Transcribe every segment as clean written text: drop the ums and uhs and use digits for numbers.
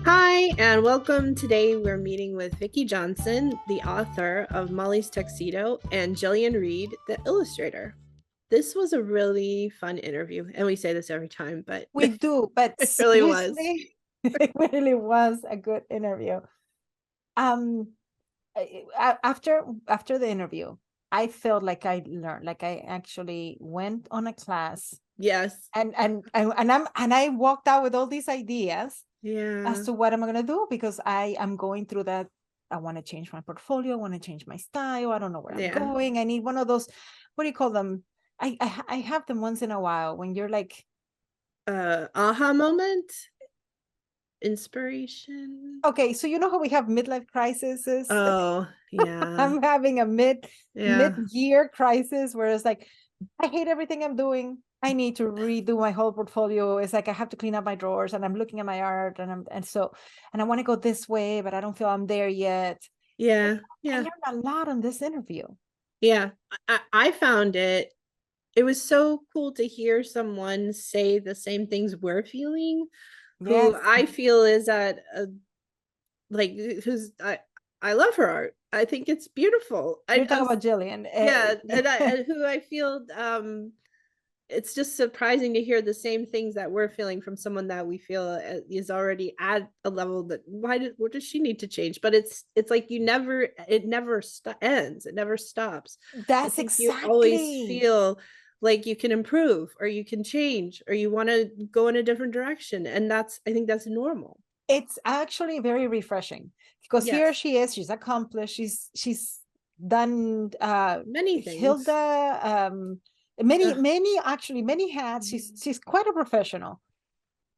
Hi, and welcome. Today we're meeting with Vicki Johnson, the author of Molly's Tuxedo, and Gillian Reid, the illustrator. This was a really fun interview, and we say this every time, but We do, but it really was. seriously, it really was a good interview. After the interview, I felt like I learned, like I actually went on a class. Yes. And I walked out with all these ideas Yeah. as to what am I gonna do, because I am going through that. I want to change my portfolio, I want to change my style. I don't know where I'm going. I need one of those, what do you call them? I have them once in a while when you're like aha moment, inspiration. Okay, so you know how we have midlife crises? Oh, yeah. I'm having a mid-year crisis where it's like, I hate everything I'm doing. I need to redo my whole portfolio. It's like I have to clean up my drawers, and I'm looking at my art, and I want to go this way, but I don't feel I'm there yet. Yeah. I learned a lot on this interview. Yeah. I found it was so cool to hear someone say the same things we're feeling, who Yes. I feel is at a, like, who's I love her art. I think it's beautiful. You're talking about Gillian. Yeah, and who I feel it's just surprising to hear the same things that we're feeling from someone that we feel is already at a level that what does she need to change? But it's like it never ends. It never stops. That's You always exactly. feel like you can improve, or you can change, or you want to go in a different direction, and I think that's normal. It's actually very refreshing, because here Yes. she is, she's accomplished, she's done Many things. Hilda, many hats. She's quite a professional,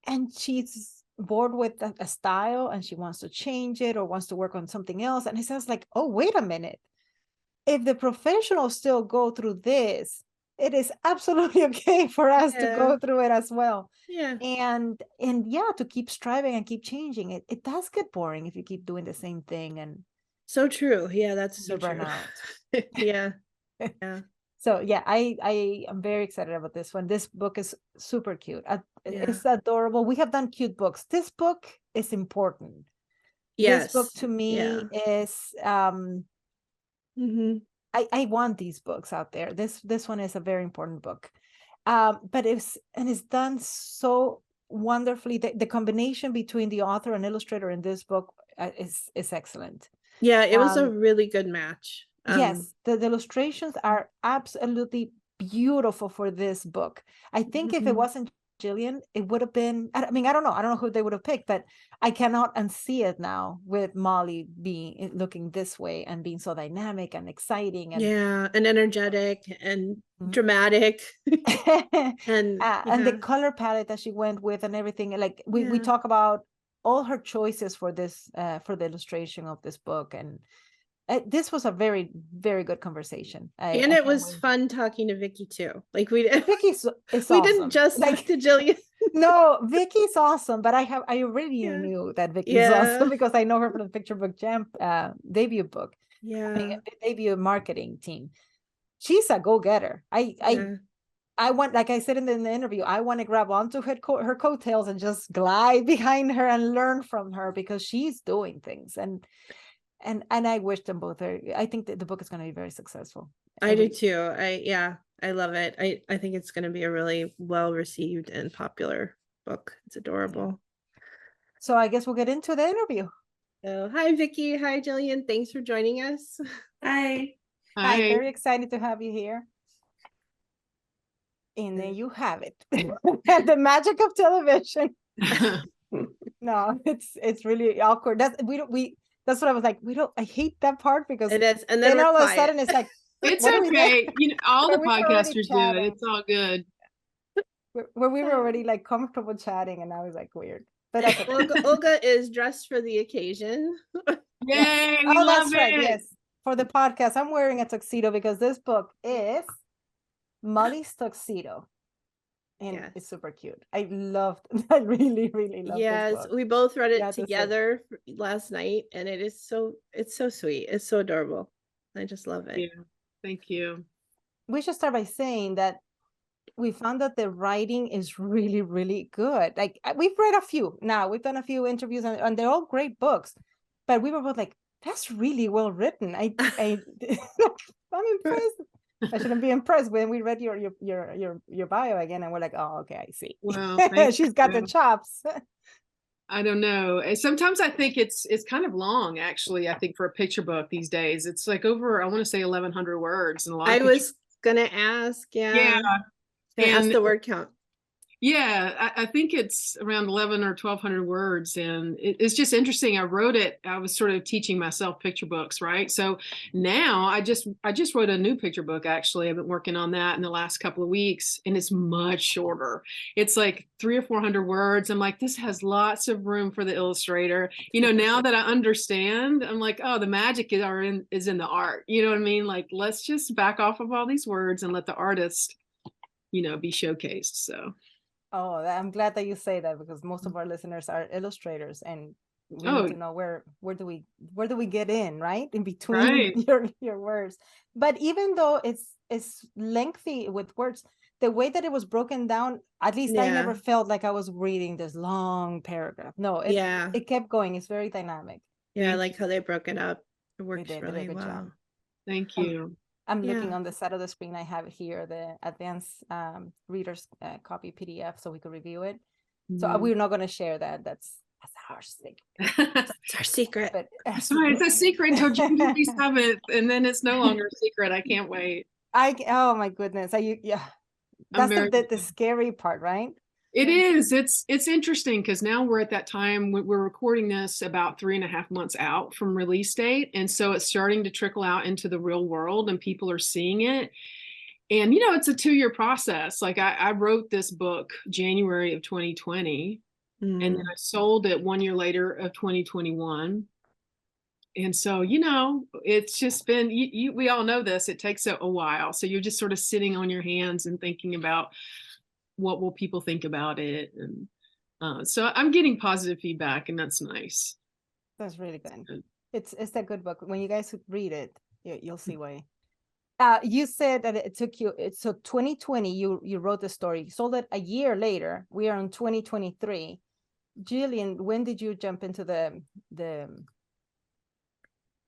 and she's bored with a style, and she wants to change it or wants to work on something else. And it sounds like, oh, wait a minute, if the professionals still go through this, it is absolutely okay for us to go through it as well. Yeah. And yeah, to keep striving and keep changing it. It does get boring if you keep doing the same thing, and so true. Yeah, that's so true. Burnout. Yeah. Yeah. So yeah, I am very excited about this one. This book is super cute. It's adorable. We have done cute books. This book is important. Yes. This book to me is I want these books out there. This one is a very important book. But it's done so wonderfully. The combination between the author and illustrator in this book is excellent. Yeah, it was a really good match. Yes, the illustrations are absolutely beautiful for this book. I think if it wasn't Gillian, it would have been, I mean, I don't know who they would have picked, but I cannot unsee it now with Molly looking this way and being so dynamic and exciting and energetic and dramatic. and the color palette that she went with and everything. Like we talk about all her choices for this for the illustration of this book, and this was a very, very good conversation. And it was fun talking to Vicki too. Like Vicki's is we awesome. Didn't just talk to Gillian. No, Vicki's awesome, but I already knew that Vicki's awesome because I know her from the Picture Book Jam debut book. Debut marketing team. She's a go-getter. I want, like I said in the interview, I want to grab onto her coattails and just glide behind her and learn from her, because she's doing things. And I wish them both I think that the book is going to be very successful. I do too. I love it. I think it's going to be a really well received and popular book. It's adorable. So I guess we'll get into the interview. So hi Vicki, hi Gillian. Thanks for joining us. Hi. Hi. Very excited to have you here. And there you have it. The magic of television. No, it's really awkward. That's what I was like, I hate that part, because it is, and then all of a sudden it's like, it's okay. All the podcasters do it. It's all good. Where we were already like comfortable chatting, and I was like, weird. But that's okay. Olga is dressed for the occasion. Yay! We love it. Right. Yes, for the podcast, I'm wearing a tuxedo because this book is Molly's Tuxedo. And it's super cute. I really, really love this book. We both read it together last night, and it's so sweet. It's so adorable. I just love it. Yeah. Thank you. We should start by saying that we found that the writing is really, really good. Like we've read a few now, we've done a few interviews and they're all great books, but we were both like, that's really well written. I'm impressed. I shouldn't be impressed when we read your bio again and we're like, oh, okay, I see. Well, she's got the chops. I don't know. Sometimes I think it's kind of long, actually. I think for a picture book these days, it's like over, I want to say 1,100 words, and a lot. I was gonna ask, yeah, and ask the word count. Yeah, I think it's around 11 or 1,200 words, and it's just interesting. I wrote it. I was sort of teaching myself picture books, right? So now I just wrote a new picture book. Actually, I've been working on that in the last couple of weeks, and it's much shorter. It's like 300 or 400 words. I'm like, this has lots of room for the illustrator. You know, now that I understand, I'm like, oh, the magic is in the art. You know what I mean? Like, let's just back off of all these words and let the artist, you know, be showcased. So. Oh, I'm glad that you say that, because most of our listeners are illustrators, and we need to know where do we get in, right? In between your words. But even though it's lengthy with words, the way that it was broken down, at least I never felt like I was reading this long paragraph. No, it kept going. It's very dynamic. Yeah, I like how they broke it up. It works really well. Job. Thank you. I'm looking on the side of the screen. I have here the advanced reader's copy PDF, so we could review it. So we're not going to share that. That's our secret. That's our secret. But sorry, it's a secret until January 7th, and then it's no longer a secret. I can't wait. Oh my goodness. That's the scary part, right? It is. It's interesting because now we're at that time. We're recording this about 3.5 months out from release date. And so it's starting to trickle out into the real world and people are seeing it. And, you know, it's a 2-year process. Like I wrote this book January of 2020 and then I sold it 1 year later of 2021. And so, you know, it's just been, we all know this, it takes a while. So you're just sort of sitting on your hands and thinking about, what will people think about it? And so I'm getting positive feedback, and that's nice. That's really good. It's a good book. When you guys read it, you'll see why. You said that it took you, so 2020, you wrote the story. You sold it a year later. We are in 2023. Gillian, when did you jump into the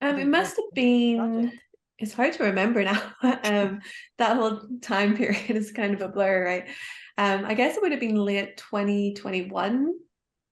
it must have been project? It's hard to remember now. That whole time period is kind of a blur, right? I guess it would have been late 2021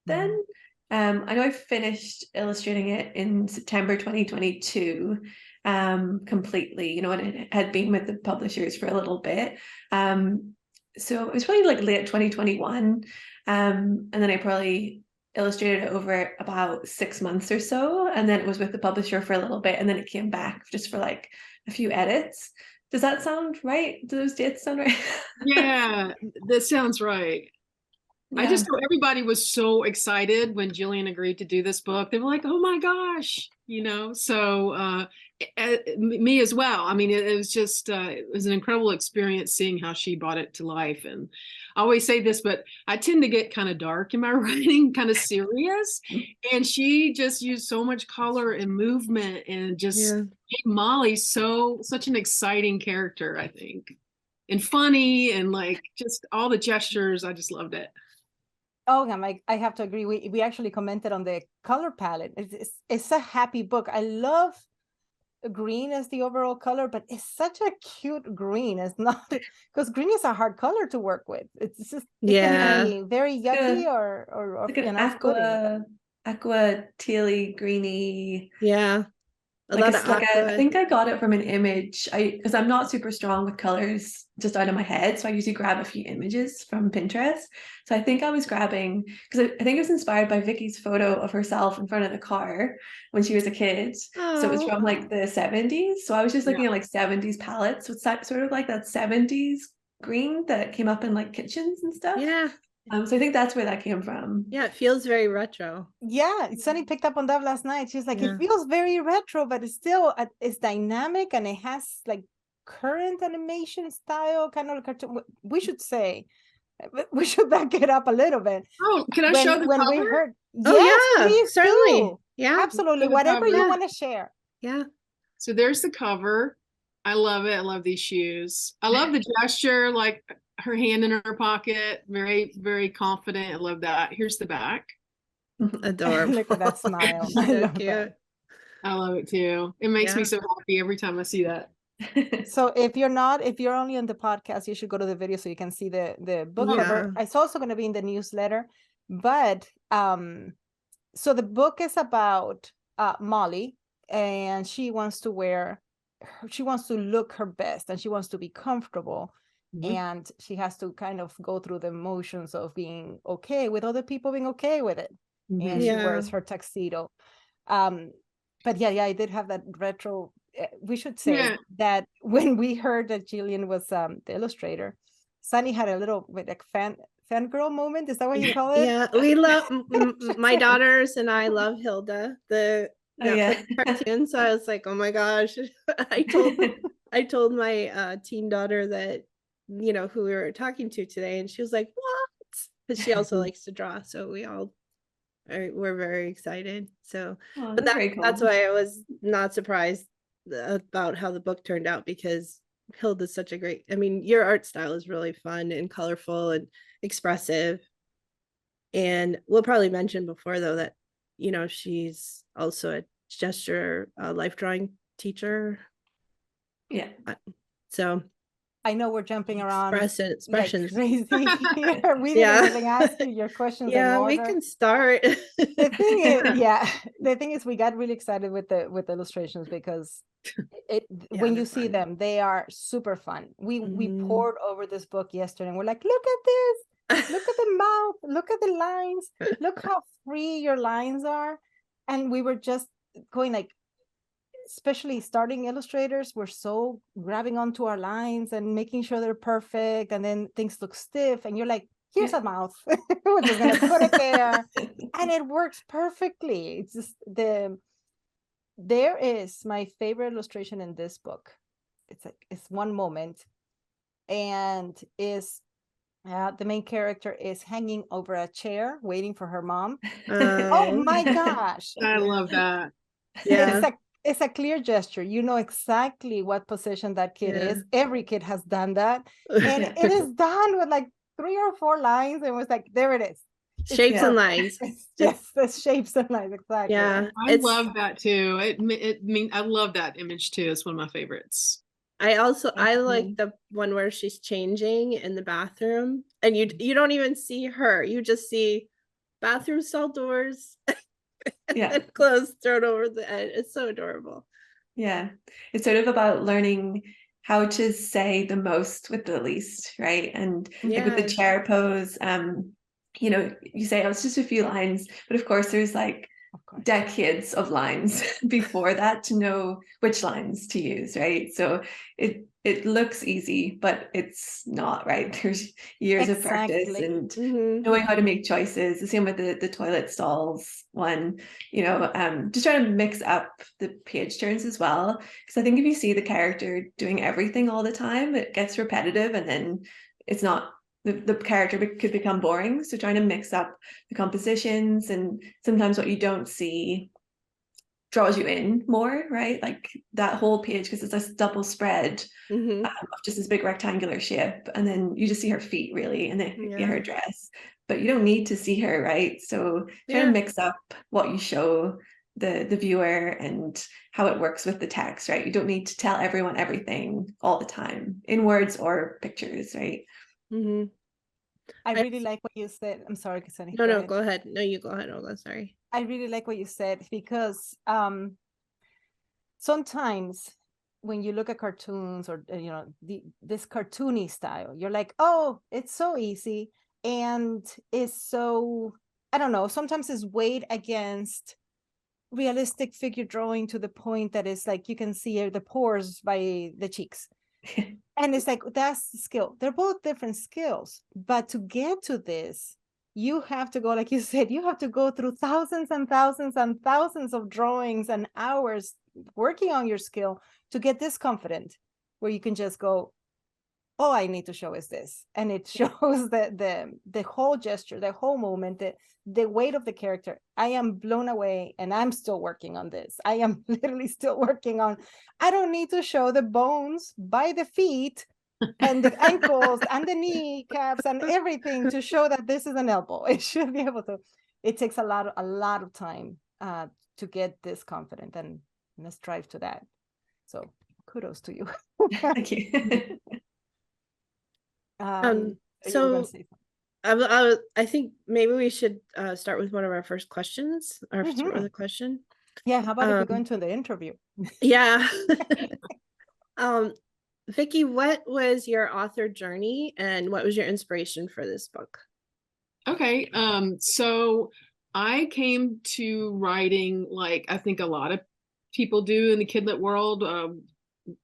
then. I know I finished illustrating it in September 2022 completely, you know, and it had been with the publishers for a little bit. So it was probably like late 2021. And then I probably illustrated it over about 6 months or so, and then it was with the publisher for a little bit, and then it came back just for like a few edits. Does that sound right? Do those dates sound right? Yeah, that sounds right. Yeah. I just know everybody was so excited when Gillian agreed to do this book. They were like, oh my gosh, you know, so me as well. I mean, it was just, it was an incredible experience seeing how she brought it to life. And I always say this, but I tend to get kind of dark in my writing, kind of serious. And she just used so much color and movement and just made Molly such an exciting character, I think. And funny and like just all the gestures. I just loved it. Oh, I have to agree. We actually commented on the color palette. It's a happy book. I love green as the overall color, but it's such a cute green. It's not, because green is a hard color to work with. It's just it can be very yucky or like an aqua tealy greeny. Yeah. I think I got it from an image. Because I'm not super strong with colors just out of my head, so I usually grab a few images from Pinterest. So I think I was grabbing, because I think it was inspired by Vicki's photo of herself in front of the car when she was a kid. So it was from like the 70s. So I was just looking at like 70s palettes. So it's sort of like that 70s green that came up in like kitchens and stuff. Yeah. So I think that's where that came from. Yeah, it feels very retro. Yeah, Sunny picked up on that last night. She's like, it feels very retro, but it's still it's dynamic and it has like current animation style, kind of like cartoon. We should back it up a little bit. Oh, can I show the cover? We heard, yes, certainly. Yeah, absolutely. Whatever you want to share. Yeah. So there's the cover. I love it. I love these shoes. I love the gesture, like her hand in her pocket, very, very confident. I love that. Here's the back. Adorable. Look at that smile. So I love cute. that. I love it too. It makes me Yeah. so happy every time I see that. So if you're only on the podcast, you should go to the video so you can see the book cover. Yeah. It's also going to be in the newsletter. But so the book is about Molly, and she wants to look her best, and she wants to be comfortable. And she has to kind of go through the motions of being okay with other people being okay with it. And she wears her tuxedo. But yeah, I did have that retro. We should say that when we heard that Gillian was the illustrator, Sunny had a little like fangirl moment. Is that what you call it? Yeah, we love my daughters and I love Hilda, the Netflix cartoon. So I was like, oh my gosh. I told my teen daughter that, you know, who we were talking to today, and she was like, what? Because she also likes to draw. So we're very excited. So but that's why I was not surprised about how the book turned out, because Hilda's such a great, I mean, your art style is really fun and colorful and expressive. And we'll probably mention before though that, you know, she's also a gesture life drawing teacher. Yeah. So I know we're jumping around expressions. like crazy here. We didn't even ask you your questions. Yeah, we can start. The thing is we got really excited with the illustrations, because when you see them, they are super fun. We poured over this book yesterday, and we're like, look at this, look at the mouth, look at the lines, look how free your lines are. And we were just going like, especially starting illustrators, we're so grabbing onto our lines and making sure they're perfect, and then things look stiff, and you're like, here's a mouth. We're just gonna put it there, and it works perfectly. It's just there is my favorite illustration in this book. It's one moment, and is the main character is hanging over a chair waiting for her mom. Oh my gosh, I love that. Yeah, it's a clear gesture. You know exactly what position that kid is. Every kid has done that, and it is done with like 3 or 4 lines, and it was like, there it is. Shapes and lines. Yes, the shapes and lines, exactly. Yeah, I love that too. I love that image too. It's one of my favorites. I like the one where she's changing in the bathroom, and you don't even see her. You just see bathroom stall doors and clothes thrown over the edge. It's so adorable. Yeah, it's sort of about learning how to say the most with the least, right? And like with the chair pose, you know, you say, oh, it's just a few lines, but of course there's like decades of lines before that to know which lines to use, right? So it looks easy, but it's not, right? There's years of practice and knowing how to make choices. The same with the toilet stalls one, you know, just trying to mix up the page turns as well. Because I think if you see the character doing everything all the time, it gets repetitive, and then it's not, the character could become boring. So trying to mix up the compositions, and sometimes what you don't see draws you in more, right? Like that whole page, because it's a double spread of just this big rectangular shape, and then you just see her feet really, and then her dress, but you don't need to see her, right? So trying to mix up what you show the viewer and how it works with the text, right? You don't need to tell everyone everything all the time in words or pictures, right? I really like what you said. I'm sorry, Cassandra. No, go ahead. No, you go ahead, Olga. Sorry. I really like what you said, because sometimes when you look at cartoons, or you know, this cartoony style, you're like, oh, it's so easy, and it's so, I don't know, sometimes it's weighed against realistic figure drawing to the point that it's like you can see the pores by the cheeks. And it's like, that's the skill. They're both different skills, but to get to this, you have to go, like you said, you have to go through thousands and thousands and thousands of drawings and hours working on your skill to get this confident, where you can just go, all I need to show is this. And it shows the whole gesture, the whole moment, the weight of the character. I am blown away, and I'm still working on this. I am literally still working on, I don't need to show the bones by the feet and the ankles and the kneecaps and everything to show that this is an elbow. It should be able to, it takes a lot of time to get this confident, and let's strive to that. So kudos to you. Thank you. So I think maybe we should start with one of our first questions, or start with a question. Yeah, how about if we go into the interview? Yeah. Vicki, what was your author journey, and what was your inspiration for this book? Okay, so I came to writing like I think a lot of people do in the kidlit world when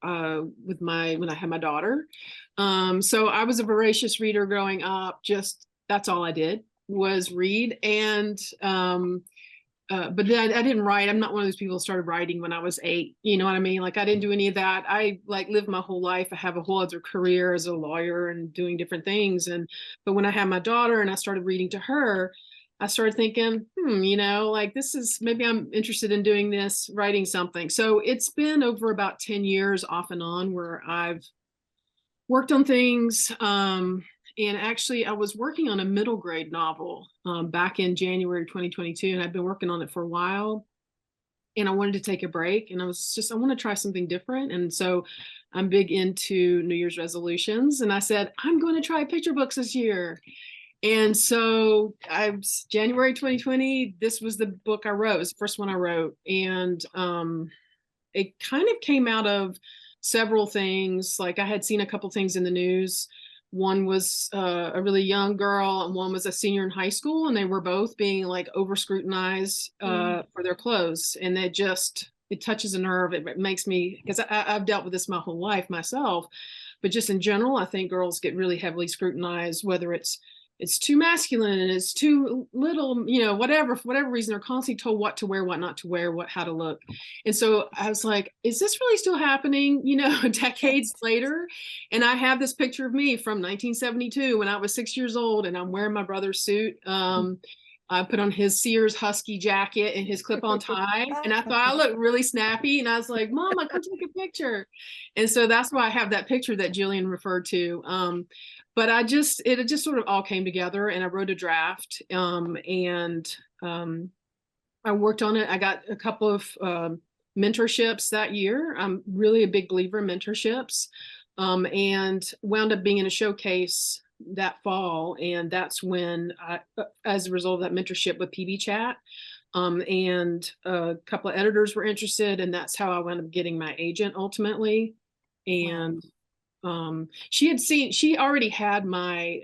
I had my daughter. So I was a voracious reader growing up. Just that's all I did was read, and but then I didn't write. I'm not one of those people who started writing when I was 8. You know what I mean? Like I didn't do any of that. I like lived my whole life. I have a whole other career as a lawyer and doing different things. But when I had my daughter and I started reading to her, I started thinking, you know, like this is, maybe I'm interested in doing this, writing something. So it's been over about 10 years off and on where I've worked on things. And actually, I was working on a middle grade novel back in January 2022, and I've been working on it for a while. And I wanted to take a break, and I want to try something different. And so I'm big into New Year's resolutions. And I said, I'm going to try picture books this year. And so January 2020, this was the book I wrote. It was the first one I wrote. And it kind of came out of several things. Like I had seen a couple things in the news. One was a really young girl, and one was a senior in high school, and they were both being like over scrutinized for their clothes. And it touches a nerve. It makes me, because I've dealt with this my whole life myself, but just in general, I think girls get really heavily scrutinized, whether it's too masculine and it's too little, you know, whatever, for whatever reason, they're constantly told what to wear, what not to wear, how to look. And so I was like, is this really still happening, you know, decades later? And I have this picture of me from 1972 when I was 6 years old, and I'm wearing my brother's suit. I put on his Sears Husky jacket and his clip-on tie, and I thought I looked really snappy. And I was like, Mama, come take a picture. And so that's why I have that picture that Gillian referred to. But it just sort of all came together, and I wrote a draft, and I worked on it. I got a couple of mentorships that year. I'm really a big believer in mentorships, and wound up being in a showcase that fall. And that's when as a result of that mentorship with PB Chat, and a couple of editors were interested, and that's how I wound up getting my agent ultimately. And she already had my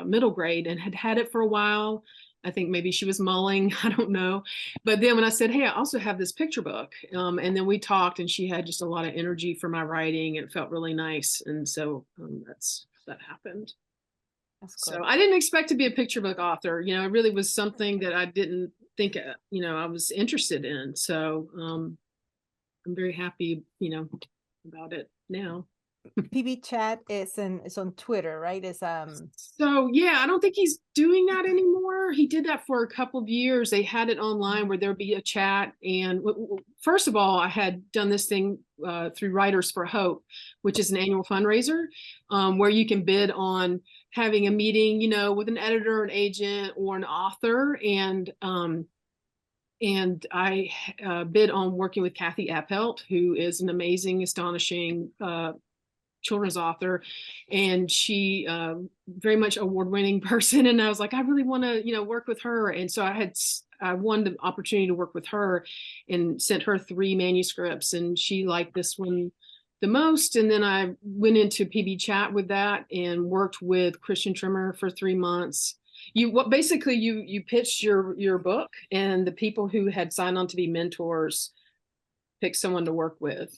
middle grade and had it for a while. I think maybe she was mulling, I don't know. But then when I said, hey, I also have this picture book, and then we talked, and she had just a lot of energy for my writing, and it felt really nice. And so that happened. So I didn't expect to be a picture book author. You know, it really was something that I didn't think, you know, I was interested in. So I'm very happy, you know, about it now. PB Chat is on Twitter, right? So yeah, I don't think he's doing that anymore. He did that for a couple of years. They had it online where there'd be a chat. And first of all, I had done this thing through Writers for Hope, which is an annual fundraiser where you can bid on having a meeting, you know, with an editor, an agent, or an author. And I bid on working with Kathy Appelt, who is an amazing, astonishing children's author, and she very much award-winning person. And I was like, I really want to, you know, work with her. And so I won the opportunity to work with her and sent her 3 manuscripts, and she liked this one the most. And then I went into PB Chat with that and worked with Christian Trimmer for 3 months. You pitched your book, and the people who had signed on to be mentors picked someone to work with.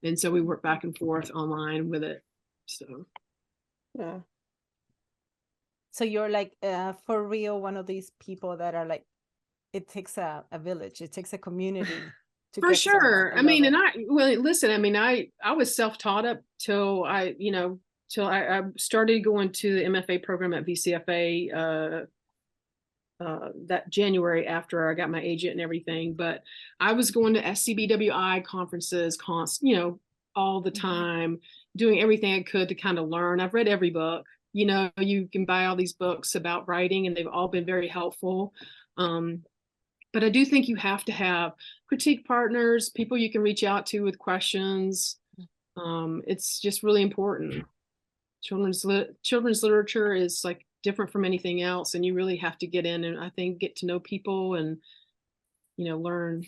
And so we work back and forth online with it. So, yeah. So you're like, for real, one of these people that are like, it takes a village, it takes a community to For get to that. sure. I love mean, it. listen, I was self-taught up till I started going to the MFA program at VCFA that January after I got my agent and everything. But I was going to SCBWI conferences, all the time, doing everything I could to kind of learn. I've read every book. You can buy all these books about writing, and they've all been very helpful. But I do think you have to have critique partners, people you can reach out to with questions. It's just really important. Children's literature is like different from anything else, and you really have to get in and I think get to know people and learn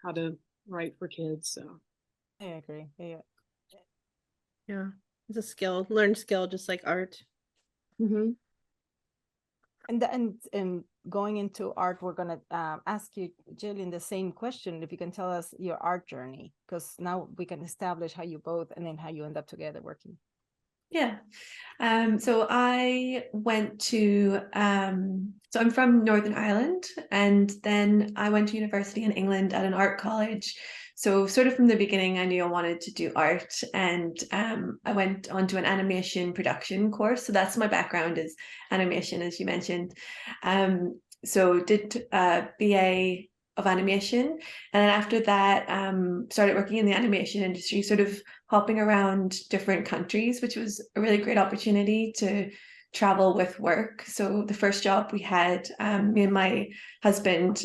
how to write for kids. So I agree. Yeah, it's a skill, learned skill, just like art. mm-hmm. And going into art, we're gonna ask you, Gillian, the same question. If you can tell us your art journey, because now we can establish how you both and then how you end up together working. Yeah. So I went to, so I'm from Northern Ireland, and then I went to university in England at an art college. So sort of from the beginning, I knew I wanted to do art, and I went on to an animation production course. So that's my background, is animation, as you mentioned. So did a BA of animation, and then after that started working in the animation industry, sort of hopping around different countries, which was a really great opportunity to travel with work. So the first job we had, me and my husband,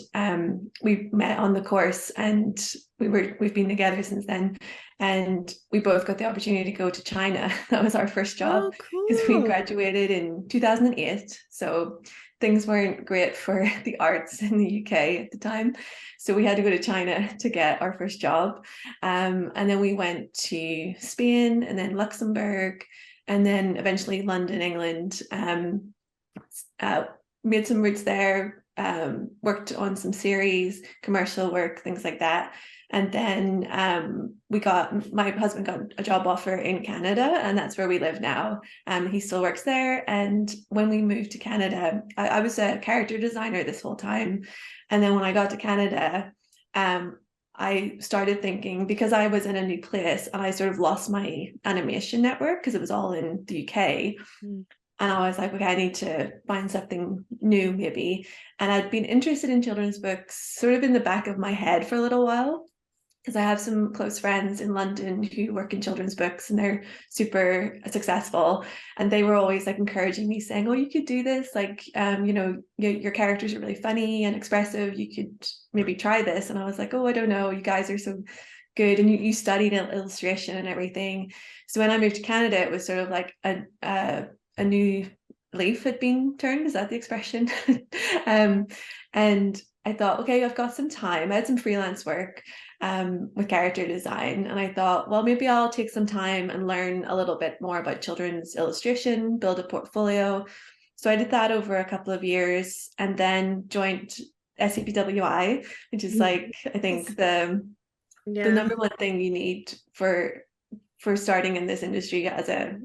we met on the course, and we've been together since then, and we both got the opportunity to go to China. That was our first job, because we graduated in 2008. So things weren't great for the arts in the UK at the time. So we had to go to China to get our first job. And then we went to Spain, and then Luxembourg, and then eventually London, England. Made some roots there, worked on some series, commercial work, things like that. And then my husband got a job offer in Canada, and that's where we live now. He still works there. And when we moved to Canada, I was a character designer this whole time. And then when I got to Canada, I started thinking, because I was in a new place and I sort of lost my animation network because it was all in the UK. And I was like, okay, I need to find something new maybe. And I'd been interested in children's books sort of in the back of my head for a little while, because I have some close friends in London who work in children's books, and they're super successful. And they were always like encouraging me, saying, oh, you could do this. Like, your characters are really funny and expressive. You could maybe try this. And I was like, oh, I don't know. You guys are so good. And you studied illustration and everything. So when I moved to Canada, it was sort of like a new leaf had been turned. Is that the expression? And I thought, okay, I've got some time. I had some freelance work with character design, and I thought, well, maybe I'll take some time and learn a little bit more about children's illustration, build a portfolio. So I did that over a couple of years, and then joined SCBWI, which is like, I think the number one thing you need for starting in this industry as a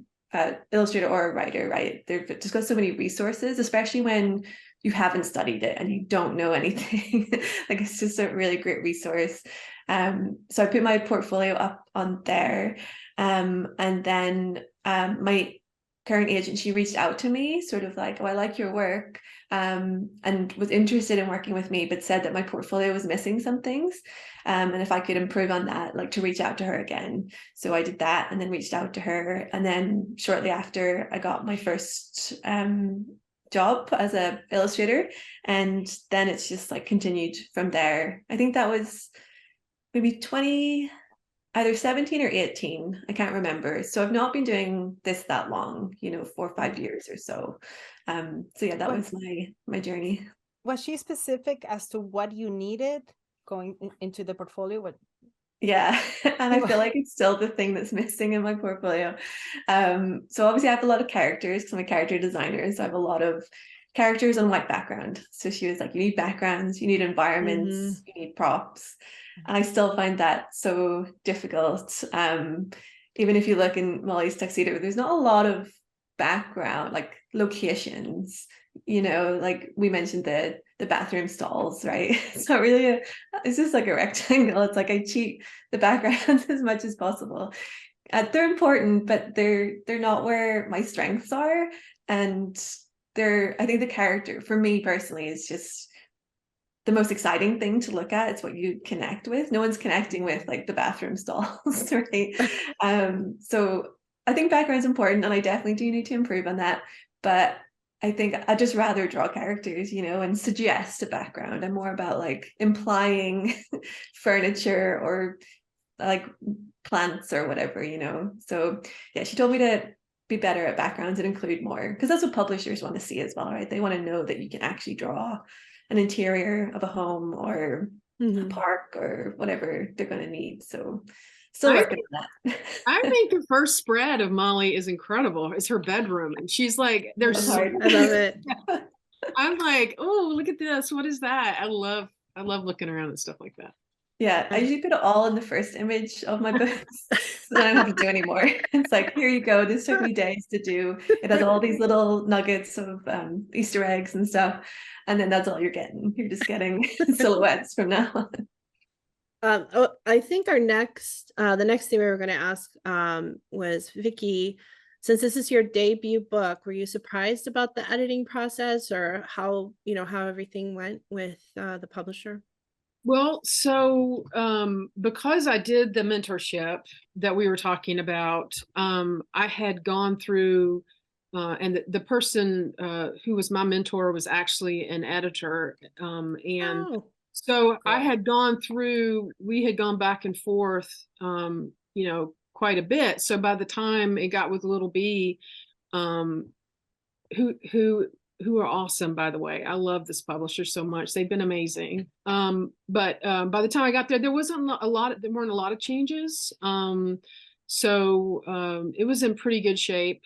illustrator or a writer, right? They've just got so many resources, especially when you haven't studied it and you don't know anything. Like, it's just a really great resource. So I put my portfolio up on there, and then my current agent, she reached out to me, sort of like, oh, I like your work, and was interested in working with me, but said that my portfolio was missing some things, and if I could improve on that, like to reach out to her again. So I did that, and then reached out to her, and then shortly after, I got my first job as a illustrator, and then it's just like continued from there. I think that was maybe either 17 or 18, I can't remember. So I've not been doing this that long, 4 or 5 years or so. So yeah, that was my journey. Was she specific as to what you needed going into the portfolio? Yeah, and I feel like it's still the thing that's missing in my portfolio. So obviously I have a lot of characters because I'm a character designer, so I have a lot of characters on white background. So she was like, you need backgrounds, you need environments, you need props. And I still find that so difficult. Even if you look in Molly's Tuxedo, there's not a lot of background, like locations. you know, like we mentioned the bathroom stalls, right? It's not really it's just like a rectangle. It's like I cheat the backgrounds as much as possible. They're important, but they're not where my strengths are. And I think the character for me personally is just the most exciting thing to look at. It's what you connect with. No one's connecting with like the bathroom stalls, right? So I think background's important, and I definitely do need to improve on that. But I think I'd just rather draw characters, you know, and suggest a background. I'm more about like implying furniture or like plants or whatever, you know. So yeah, she told me to be better at backgrounds and include more, because that's what publishers want to see as well, right? They want to know that you can actually draw an interior of a home or a park or whatever they're going to need. So still working on that. I think the first spread of Molly is incredible. It's her bedroom, and she's like, there's so I love it. I'm like, oh, look at this. What is that? I love looking around and stuff like that. Yeah, I usually put it all in the first image of my books, so then I don't have to do anymore. It's like, here you go. This took me days to do. It has all these little nuggets of Easter eggs and stuff, and then that's all you're getting. You're just getting silhouettes from now on. I think the next thing we were going to ask was, Vicki, since this is your debut book, were you surprised about the editing process, or how everything went with the publisher? Well, so because I did the mentorship that we were talking about, I had gone through, and the person who was my mentor was actually an editor, and so I had gone through. We had gone back and forth, quite a bit. So by the time it got with Little B, who are awesome, by the way. I love this publisher so much. They've been amazing. But by the time I got there, there weren't a lot of changes. So it was in pretty good shape.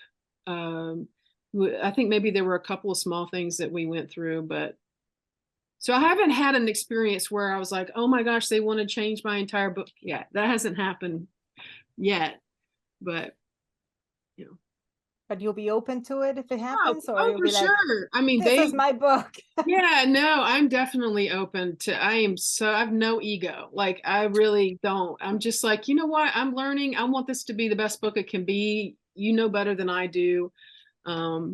I think maybe there were a couple of small things that we went through, but so I haven't had an experience where I was like, oh my gosh, they want to change my entire book yet. That hasn't happened yet, but you know. But you'll be open to it if it happens, or you'll for be like, sure. I mean, this is my book. Yeah, no, I'm definitely open to. I have no ego. Like, I really don't. I'm just like, you know what? I'm learning. I want this to be the best book it can be. You know better than I do. All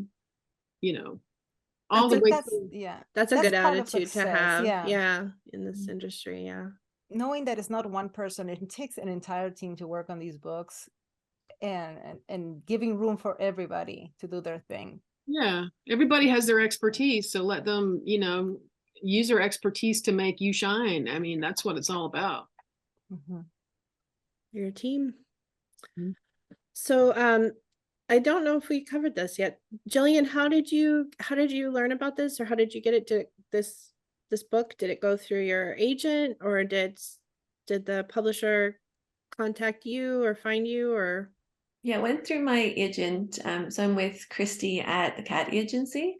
the way through. Yeah, that's a good attitude to have. Yeah, in this industry. Yeah, knowing that it's not one person, it takes an entire team to work on these books. And giving room for everybody to do their thing. Yeah, everybody has their expertise, so let them, use their expertise to make you shine. I mean, that's what it's all about. Your team. So I don't know if we covered this yet. Gillian, how did you learn about this, or how did you get it to this book? Did it go through your agent, or did the publisher contact you or find you, or? Yeah, I went through my agent. So I'm with Christy at the Cat Agency.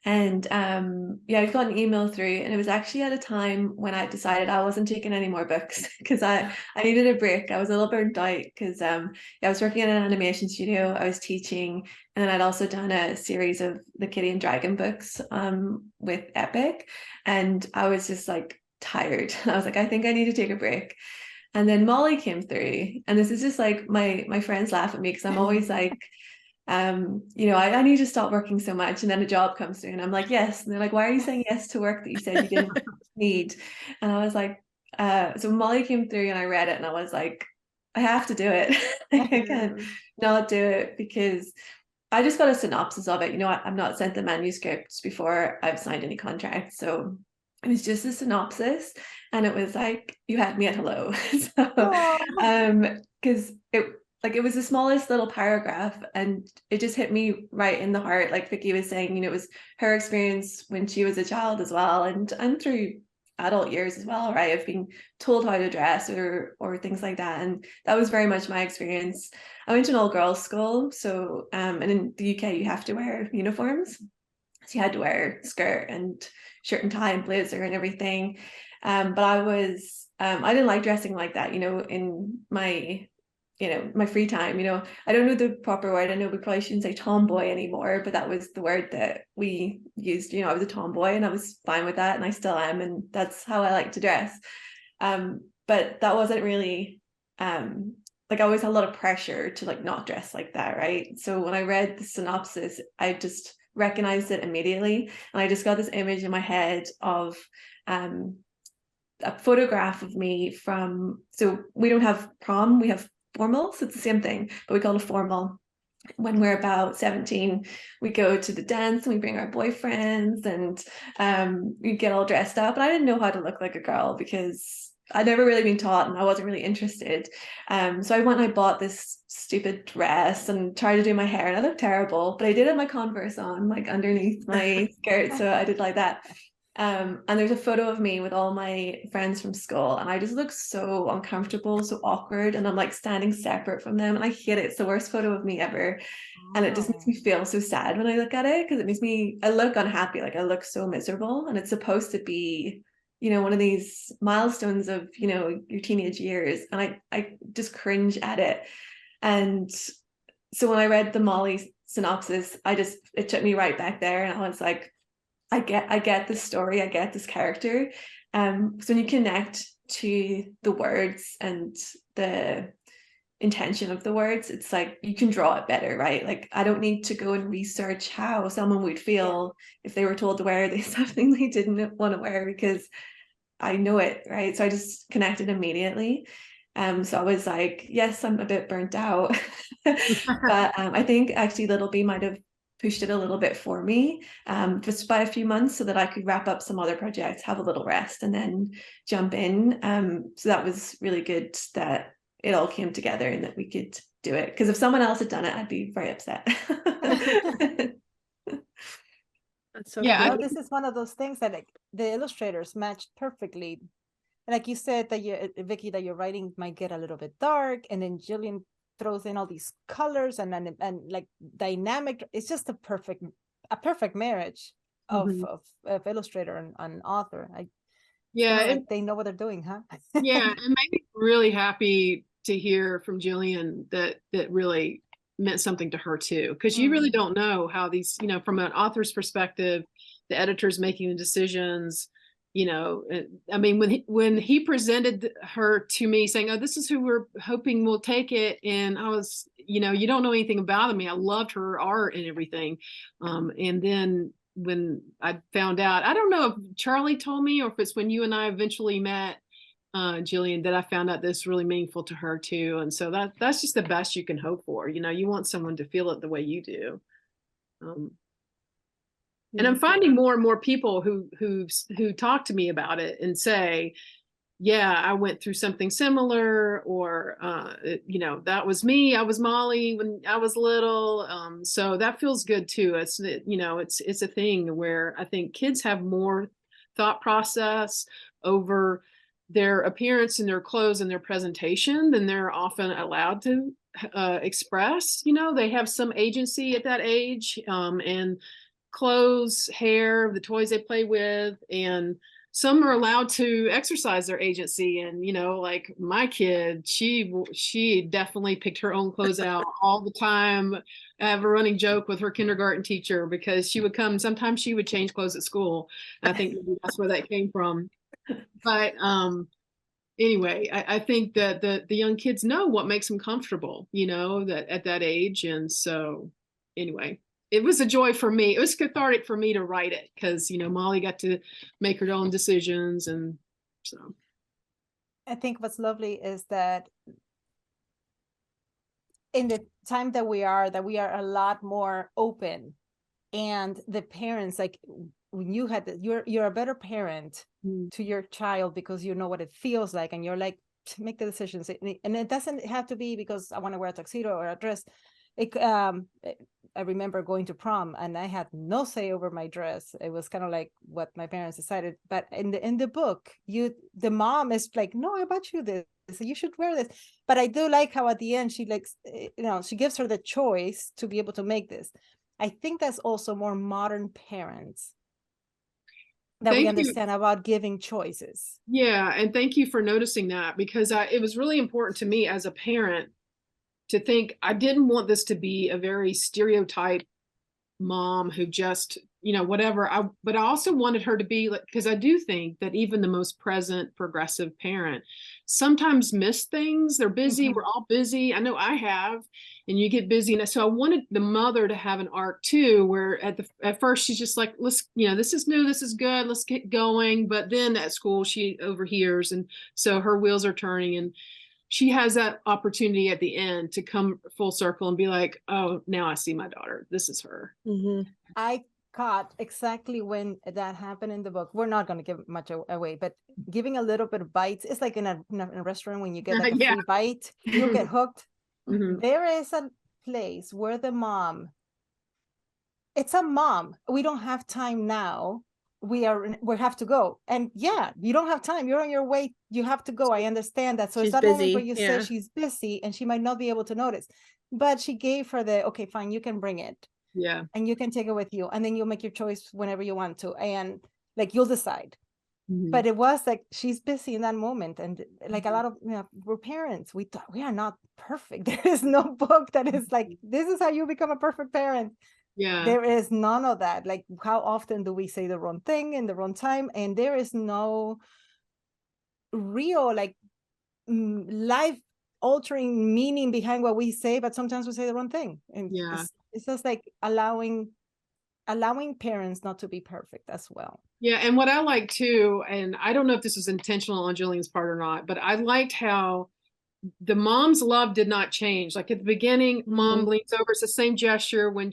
And I got an email through, and it was actually at a time when I decided I wasn't taking any more books because I needed a break. I was a little burnt out because I was working in an animation studio, I was teaching, and then I'd also done a series of the Kitty and Dragon books with Epic. And I was just like tired. I was like, I think I need to take a break. And then Molly came through, and this is just like my friends laugh at me because I'm always like, I need to stop working so much. And then a job comes through, and I'm like, yes. And they're like, why are you saying yes to work that you said you didn't need? And I was like, so Molly came through, and I read it, and I was like, I have to do it. I can't not do it, because I just got a synopsis of it. I'm not sent the manuscripts before I've signed any contracts, so it was just a synopsis, and it was like, you had me at hello. So because it was the smallest little paragraph, and it just hit me right in the heart. Like Vicki was saying, it was her experience when she was a child as well, and through adult years as well, right, of being told how to dress or things like that. And that was very much my experience. I went to an all-girls school, so and in the UK you have to wear uniforms, so you had to wear skirt and shirt and tie and blazer and everything. But I didn't like dressing like that. In my you know, my free time, you know, I don't know the proper word. I know we probably shouldn't say tomboy anymore, but that was the word that we used. You know, I was a tomboy and I was fine with that, and I still am, and that's how I like to dress. But that wasn't really like, I always had a lot of pressure to like not dress like that, right? So when I read the synopsis, I just recognized it immediately, and I just got this image in my head of a photograph of me from, so we don't have prom, we have formal, so it's the same thing, but we call it a formal. When we're about 17, we go to the dance and we bring our boyfriends, and we get all dressed up. And I didn't know how to look like a girl because I'd never really been taught, and I wasn't really interested. So I went and I bought this stupid dress and tried to do my hair, and I looked terrible, but I did have my Converse on, like underneath my skirt, so I did like that. And there's a photo of me with all my friends from school, and I just look so uncomfortable, so awkward, and I'm like standing separate from them, and I hate it. It's the worst photo of me ever. And it just makes me feel so sad when I look at it, because it makes me, I look unhappy, like I look so miserable, and it's supposed to be, you know, one of these milestones of, you know, your teenage years, and I just cringe at it. And so when I read the Molly synopsis, it took me right back there, and I was like, I get this story, I get this character. So when you connect to the words and the intention of the words, it's like you can draw it better, right? Like I don't need to go and research how someone would feel if they were told to wear this something they didn't want to wear, because I know it, right? So I just connected immediately. So I was like, yes, I'm a bit burnt out. But I think actually Little Bee might have pushed it a little bit for me, just by a few months, so that I could wrap up some other projects, have a little rest, and then jump in. So that was really good that it all came together and that we could do it. Because if someone else had done it, I'd be very upset. That's so Yeah, cool. This is one of those things that like the illustrators matched perfectly. Like you said that Vicki, that your writing might get a little bit dark, and then Gillian throws in all these colors and like dynamic. It's just a perfect marriage of illustrator and author. Like they know what they're doing, huh? Yeah, it made me really happy to hear from Gillian that really meant something to her too, because you really don't know how these, you know, from an author's perspective, the editor's making the decisions. You know, I mean, when he presented her to me saying, oh, this is who we're hoping will take it, and I was, you know, you don't know anything about me. I loved her art and everything. And then when I found out, I don't know if Charlie told me or if it's when you and I eventually met, Gillian, that I found out this really meaningful to her too. And so that's just the best you can hope for. You know, you want someone to feel it the way you do. And I'm finding more and more people who talk to me about it and say, yeah, I went through something similar, or you know, that was me. I was Molly when I was little. So that feels good too. It's, you know, it's a thing where I think kids have more thought process over their appearance and their clothes and their presentation than they're often allowed to express. You know, they have some agency at that age, and clothes, hair, the toys they play with, and some are allowed to exercise their agency. And, you know, like my kid, she definitely picked her own clothes out all the time. I have a running joke with her kindergarten teacher, because she would come, sometimes she would change clothes at school. And I think maybe that's where that came from. But anyway, I think that the young kids know what makes them comfortable, you know, that at that age. And so anyway, it was a joy for me. It was cathartic for me to write it, because, you know, Molly got to make her own decisions. And so I think what's lovely is that in the time that we are a lot more open, and the parents, like when you had you're a better parent to your child, because you know what it feels like, and you're like, make the decisions. And it doesn't have to be because I want to wear a tuxedo or a dress. I remember going to prom and I had no say over my dress. It was kind of like what my parents decided. But in the book, the mom is like, no, I bought you this, so you should wear this. But I do like how at the end she likes, you know, she gives her the choice to be able to make this. I think that's also more modern parents that we understand about giving choices. Yeah, and thank you for noticing that, because it was really important to me as a parent to think I didn't want this to be a very stereotype mom who just, whatever. But I also wanted her to be like, because I do think that even the most present progressive parent sometimes miss things. They're busy. We're all busy. I know I have, and you get busy. And so I wanted the mother to have an arc too, where at first she's just like, let's, this is new, this is good, let's get going. But then at school she overhears, and so her wheels are turning, and she has that opportunity at the end to come full circle and be like, oh, now I see my daughter. This is her. I caught exactly when that happened in the book. We're not going to give much away, but giving a little bit of bites. It's like in a restaurant when you get like a free bite, you'll get hooked. There is a place where the mom, it's a mom. We don't have time now. We have to go. And yeah, you don't have time. You're on your way. You have to go. I understand that. So She's it's that busy. moment where you say she's busy and she might not be able to notice, but she gave her okay, fine, you can bring it. Yeah. And you can take it with you. And then you'll make your choice whenever you want to. And like, you'll decide. But it was like, she's busy in that moment. And like a lot of, we're parents. We are not perfect. There is no book that is like, this is how you become a perfect parent. Yeah. There is none of that. Like, how often do we say the wrong thing in the wrong time? And there is no real like life altering meaning behind what we say, but sometimes we say the wrong thing. And it's just like allowing parents not to be perfect as well. Yeah. And what I like too, and I don't know if this was intentional on Gillian's part or not, but I liked how the mom's love did not change. Like at the beginning, mom leans over, it's the same gesture when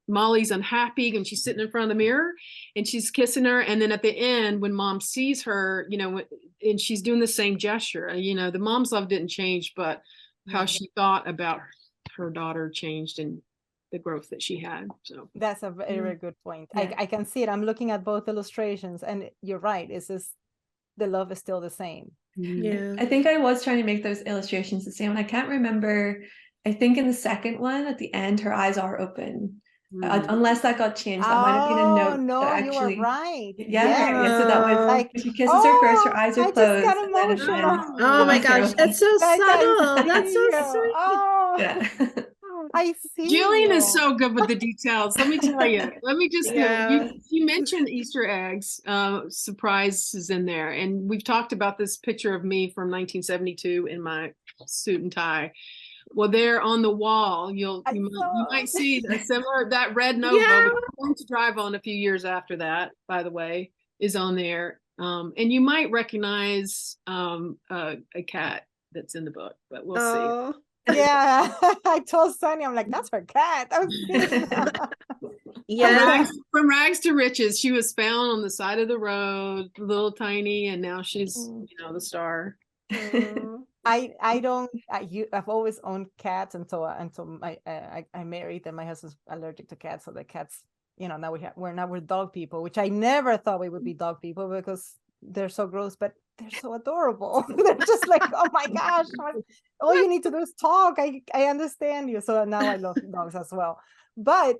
Molly's unhappy and she's sitting in front of the mirror and she's kissing her. And then at the end, when mom sees her, and she's doing the same gesture, the mom's love didn't change, but how she thought about her daughter changed and the growth that she had. So that's a very good point. I can see it. I'm looking at both illustrations and you're right. It's just the love is still the same. Yeah. I think I was trying to make those illustrations the same. And I can't remember. I think in the second one at the end, her eyes are open. Unless that got changed, that might have been a note. No, that actually, you are right. Yeah. So that was like she kisses her first, her eyes are closed. I just got emotional. Oh my gosh, that's so subtle. That's so sweet. Oh, yeah. I see. Gillian is so good with the details. Let me tell you. Let me just you mentioned Easter eggs, surprises in there, and we've talked about this picture of me from 1972 in my suit and tie. Well, there on the wall, you might see a similar, that red Nova, which I'm going to drive on a few years after that, by the way, is on there. And you might recognize a cat that's in the book, but we'll see. Yeah, I told Sonny, I'm like, that's her cat. From rags to riches, she was found on the side of the road, little tiny, and now she's the star. I've always owned cats until I married, and my husband's allergic to cats, so the cats, now we're dog people, which I never thought we would be dog people because they're so gross, but they're so adorable. They're just like, oh my gosh, all you need to do is talk. I understand you. So now I love dogs as well. But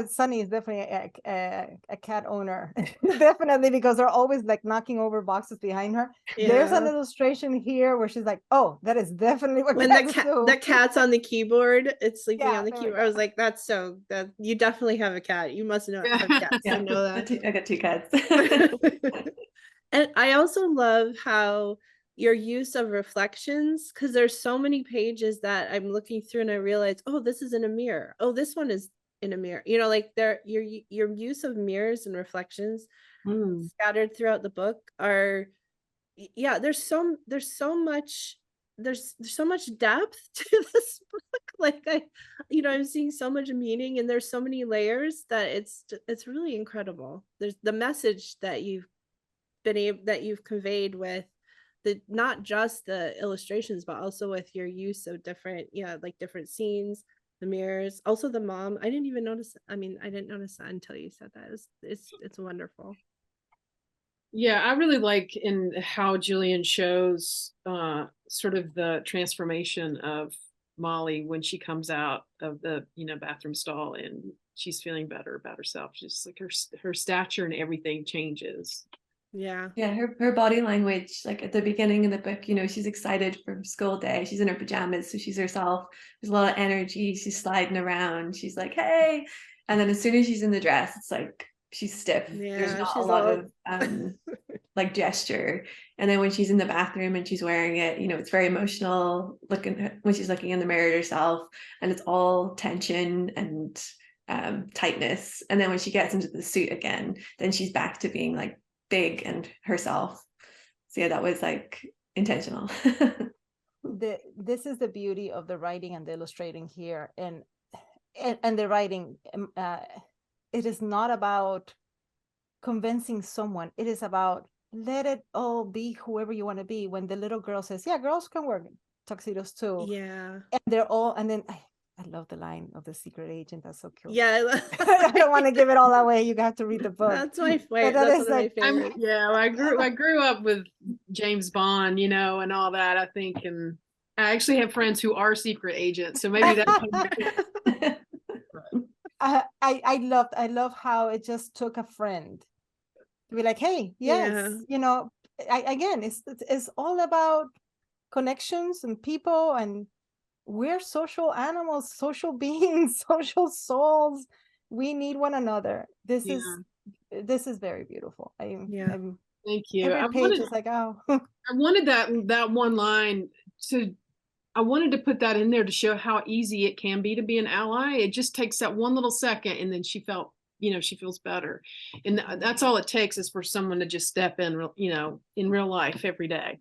Sunny is definitely a cat owner. Definitely, because they're always like knocking over boxes behind her. There's an illustration here where she's like, oh, that is definitely what when the cat's on the keyboard, it's sleeping on the keyboard. I was like, that you definitely have a cat. You must know have cats. I know that. I got two cats. And I also love how your use of reflections, because there's so many pages that I'm looking through and I realize, oh, this is in a mirror. Oh, this one is in a mirror. Like your use of mirrors and reflections scattered throughout the book are, there's so much depth to this book. Like I'm seeing so much meaning, and there's so many layers that it's really incredible. There's the message that you've conveyed with not just the illustrations, but also with your use of different scenes, the mirrors, also the mom. I didn't notice that until you said that. It's wonderful. Yeah, I really like in how Gillian shows sort of the transformation of Molly when she comes out of the bathroom stall and she's feeling better about herself. She's like her stature and everything changes. Yeah. Yeah, her body language, like at the beginning of the book, you know, she's excited for school day. She's in her pajamas, so she's herself. There's a lot of energy. She's sliding around. She's like, hey. And then as soon as she's in the dress, it's like she's stiff. There's Yeah, not a she's lot all of like gesture. And then when she's in the bathroom and she's wearing it, you know, it's very emotional looking when she's looking in the mirror at herself, and it's all tension and tightness. And then when she gets into the suit again, then she's back to being like big and herself. So yeah, that was like intentional. This is the beauty of the writing and the illustrating here, and the writing. It is not about convincing someone. It is about let it all be whoever you want to be. When the little girl says, "Yeah, girls can wear tuxedos too," yeah, and they're all, and then I love the line of the secret agent. That's so cute. yeah. I don't want to give it all away. You got to read the book. That's my But favorite. that That's is one of my like, favorites. Yeah, I grew up with James Bond, you know, and all that, I think, and I actually have friends who are secret agents, so maybe that I love how it just took a friend to be like, hey, yes, Yeah. you know, again, it's all about connections and people, and we're social animals, social beings, social souls. We need one another. This is very beautiful. Yeah. I'm thank you. every page is like, oh. I wanted that one line I wanted to put that in there to show how easy it can be to be an ally. It just takes that one little second, and then she feels better. And that's all it takes is for someone to just step in, you know, in real life every day.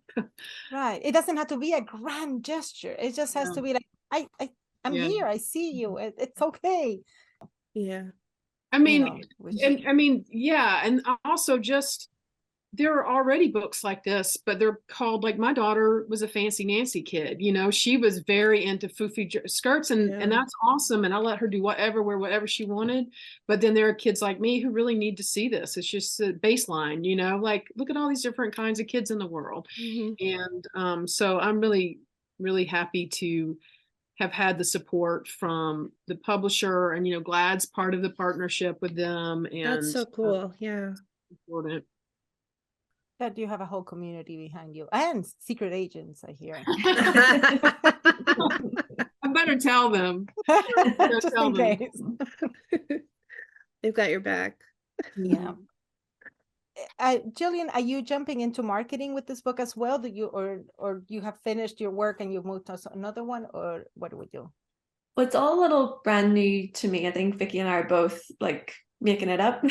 Right. It doesn't have to be a grand gesture. It just has to be like, I'm here. I see you. It's okay. Yeah. I mean, You know, yeah. And also just, there are already books like this, but they're called, like, my daughter was a Fancy Nancy kid, you know, she was very into foofy skirts, and that's awesome. And I let her do wear whatever she wanted. But then there are kids like me who really need to see this. It's just a baseline, you know, like, look at all these different kinds of kids in the world. And so I'm really, really happy to have had the support from the publisher, and, you know, Glad's part of the partnership with them. And That's so cool. Yeah. Important. that you have a whole community behind you and secret agents, I hear. I better tell them. Just in case. They've got your back. Yeah. Gillian, are you jumping into marketing with this book as well? Do you or you have finished your work and you've moved to another one, or what do we do? Well, it's all a little brand new to me. I think Vicki and I are both like making it up.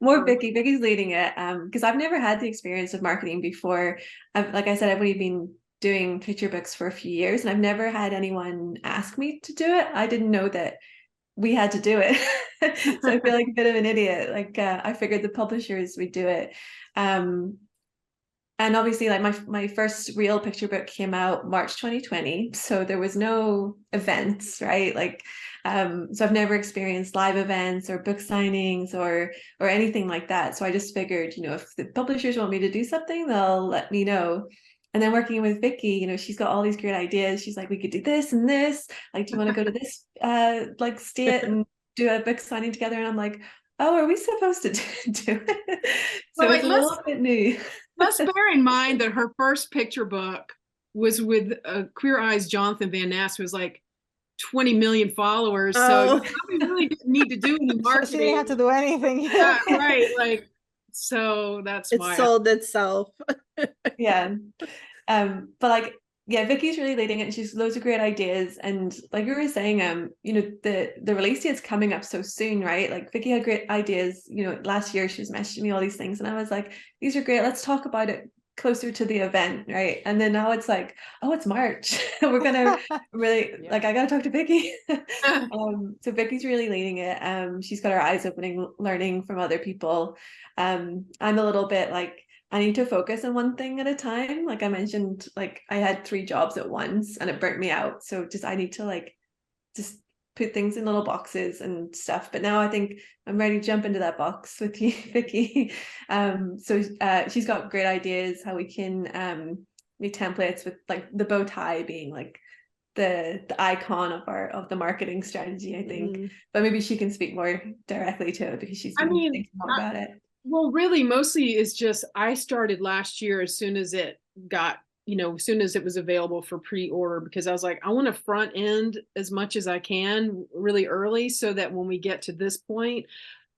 More Vicki's leading it, because I've never had the experience of marketing before. Like I said, I've only been doing picture books for a few years, and I've never had anyone ask me to do it. I didn't know that we had to do it. So I feel like a bit of an idiot. Like I figured the publishers would do it. And obviously, like my first real picture book came out March 2020, so there was no events, right? Like so I've never experienced live events or book signings or anything like that. So I just figured, you know, if the publishers want me to do something, they'll let me know. And then working with Vicki, you know, she's got all these great ideas. She's like, we could do this and this. Like, do you want to go to this like state and do a book signing together? And I'm like, oh, are we supposed to do it? So it's a little bit new. Let's bear in mind that her first picture book was with Queer Eyes Jonathan Van Ness, who was like 20 million followers. So you probably really didn't need to do any marketing. So she didn't have to do anything. Yeah, right. Like, so that's why it sold itself. Yeah. But like, yeah, Vicki's really leading it, and she's loads of great ideas. And like we were saying, you know, the release date's coming up so soon, right? Like Vicki had great ideas, you know, last year she was messaging me all these things, and I was like, these are great, let's talk about it closer to the event, right? And then now it's like, oh, it's March. We're gonna really like, I gotta talk to Vicki. So Vicki's really leading it. She's got her eyes opening, learning from other people. I'm a little bit like, I need to focus on one thing at a time. Like I mentioned, like I had 3 jobs at once and it burnt me out. So I need to like just put things in little boxes and stuff. But now I think I'm ready to jump into that box with you, Vicki. So she's got great ideas how we can make templates, with like the bow tie being like the icon of the marketing strategy, I think. But maybe she can speak more directly to it because she's been thinking more about it. Well, really, mostly is just I started last year as soon as it got, as soon as it was available for pre-order, because I was like, I want to front end as much as I can really early so that when we get to this point,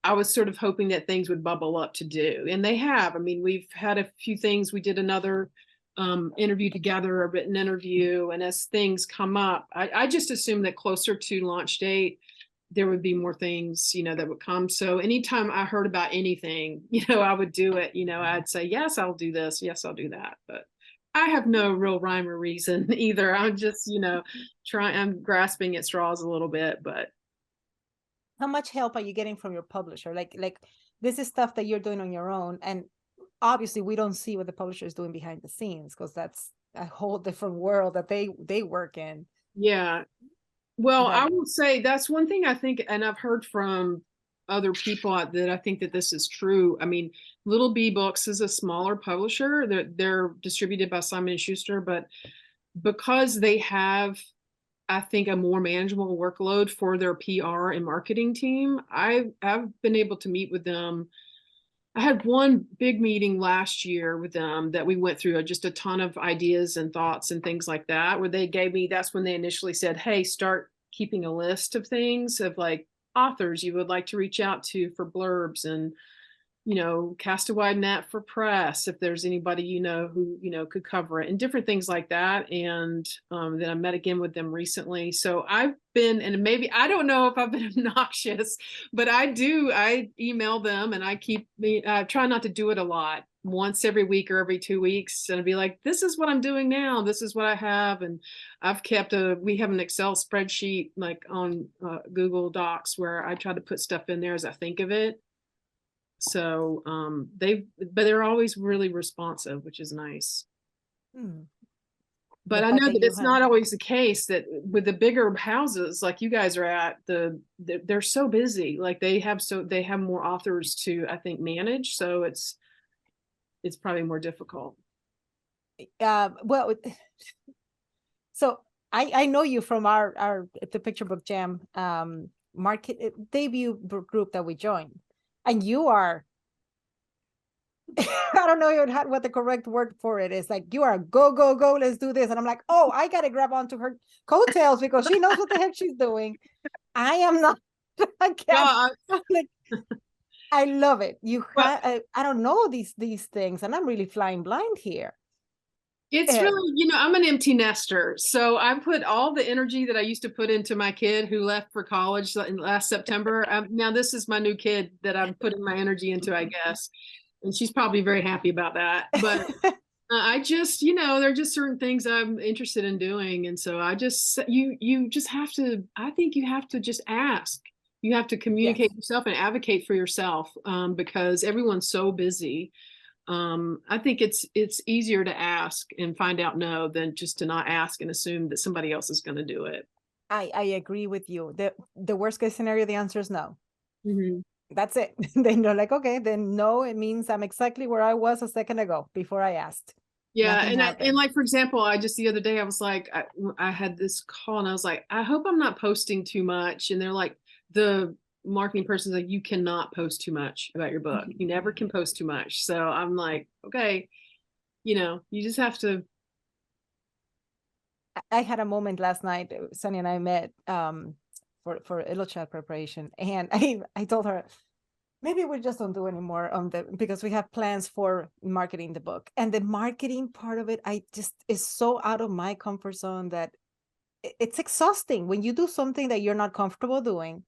I was sort of hoping that things would bubble up to do. And they have. I mean, we've had a few things. We did another interview together, a written interview. And as things come up, I just assume that closer to launch date, there would be more things, that would come. So anytime I heard about anything, I would do it. I'd say, yes, I'll do this. Yes, I'll do that. But I have no real rhyme or reason either. I'm just, I'm grasping at straws a little bit, but. How much help are you getting from your publisher? Like this is stuff that you're doing on your own. And obviously we don't see what the publisher is doing behind the scenes, because that's a whole different world that they work in. Yeah. Well, I will say that's one thing I think, and I've heard from other people that I think that this is true. I mean, Little Bee Books is a smaller publisher. They're distributed by Simon & Schuster, but because they have, I think, a more manageable workload for their PR and marketing team, I've been able to meet with them. I had one big meeting last year with them that we went through just a ton of ideas and thoughts and things like that, where they gave me, that's when they initially said, hey, start keeping a list of things of like authors you would like to reach out to for blurbs, and cast a wide net for press if there's anybody who could cover it, and different things like that. And then I met again with them recently. So I've been, and maybe I don't know if I've been obnoxious, but I email them, and I try not to do it a lot, once every week or every 2 weeks, and I'd be like, this is what I'm doing now, this is what I have. And I've kept we have an Excel spreadsheet like on Google Docs where I try to put stuff in there as I think of it. So but they're always really responsive, which is nice. But I know that it's not always the case that with the bigger houses like you guys are at, they're so busy. Like they have more authors to, I think, manage. So it's probably more difficult. Well, so I know you from the Picture Book Jam market debut group that we joined. And you are, I don't know what the correct word for it is. Like, you are go, go, go, let's do this. And I'm like, oh, I got to grab onto her coattails because she knows what the heck she's doing. I am not. I can't. Like, I love it. I don't know these things, and I'm really flying blind here. It's really, I'm an empty nester. So I put all the energy that I used to put into my kid who left for college last September. Now this is my new kid that I'm putting my energy into, I guess. And she's probably very happy about that. But I just, there are just certain things I'm interested in doing. And so you just have to, I think you have to just ask. You have to communicate yourself and advocate for yourself because everyone's so busy. I think it's easier to ask and find out no than just to not ask and assume that somebody else is going to do it. I agree with you. The worst case scenario, the answer is no. Mm-hmm. That's it. Then they're like, okay, then no, it means I'm exactly where I was a second ago before I asked. Yeah. And like, for example, the other day I was like, I had this call and I was like, I hope I'm not posting too much. And they're like, the marketing person's like, you cannot post too much about your book. You never can post too much. So I'm like, okay, you just have to. I had a moment last night. Sonia and I met for Illo chat preparation, and I told her maybe we just don't do anymore because we have plans for marketing the book, and the marketing part of it is so out of my comfort zone that it's exhausting. When you do something that you're not comfortable doing,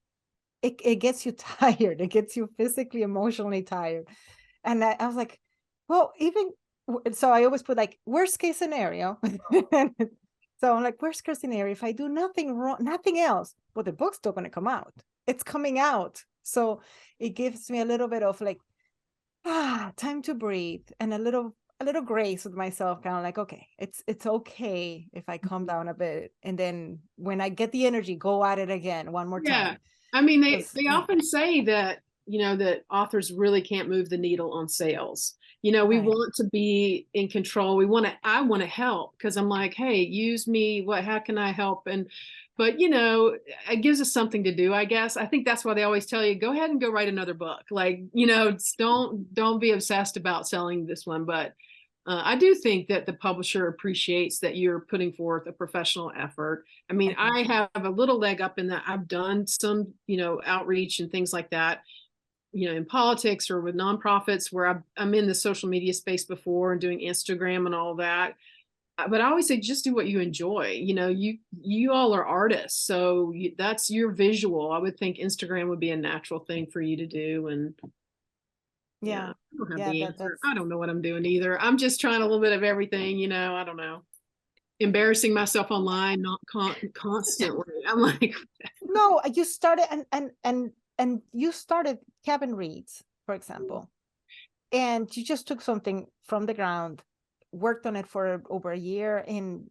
it gets you tired. It gets you physically, emotionally tired. And I was like, well, so I always put like worst case scenario. So I'm like, worst case scenario, if I do nothing wrong, nothing else, well, the book's still going to come out. It's coming out. So it gives me a little bit of like, time to breathe and a little grace with myself, kind of like, okay, it's okay if I calm down a bit. And then when I get the energy, go at it again one more time. I mean, they often say that, that authors really can't move the needle on sales. We want to be in control. I want to help because I'm like, hey, use me. How can I help? And but you know, it gives us something to do, I guess. I think that's why they always tell you, go ahead and go write another book. Like, you know, don't be obsessed about selling this one. But I do think that the publisher appreciates that you're putting forth a professional effort. I mean, I have a little leg up in that I've done some, you know, outreach and things like that, you know, in politics or with nonprofits where I'm in the social media space before and doing Instagram and all that. But I always say, just do what you enjoy. You know, you all are artists, so that's your visual. I would think Instagram would be a natural thing for you to do. And Yeah, I don't have yeah, the answer. I don't know what I'm doing either. I'm just trying a little bit of everything. You know, I don't know. Embarrassing myself online, not constantly. I'm like, no, you started and you started cabin reads, for example, and you just took something from the ground, worked on it for over a year, and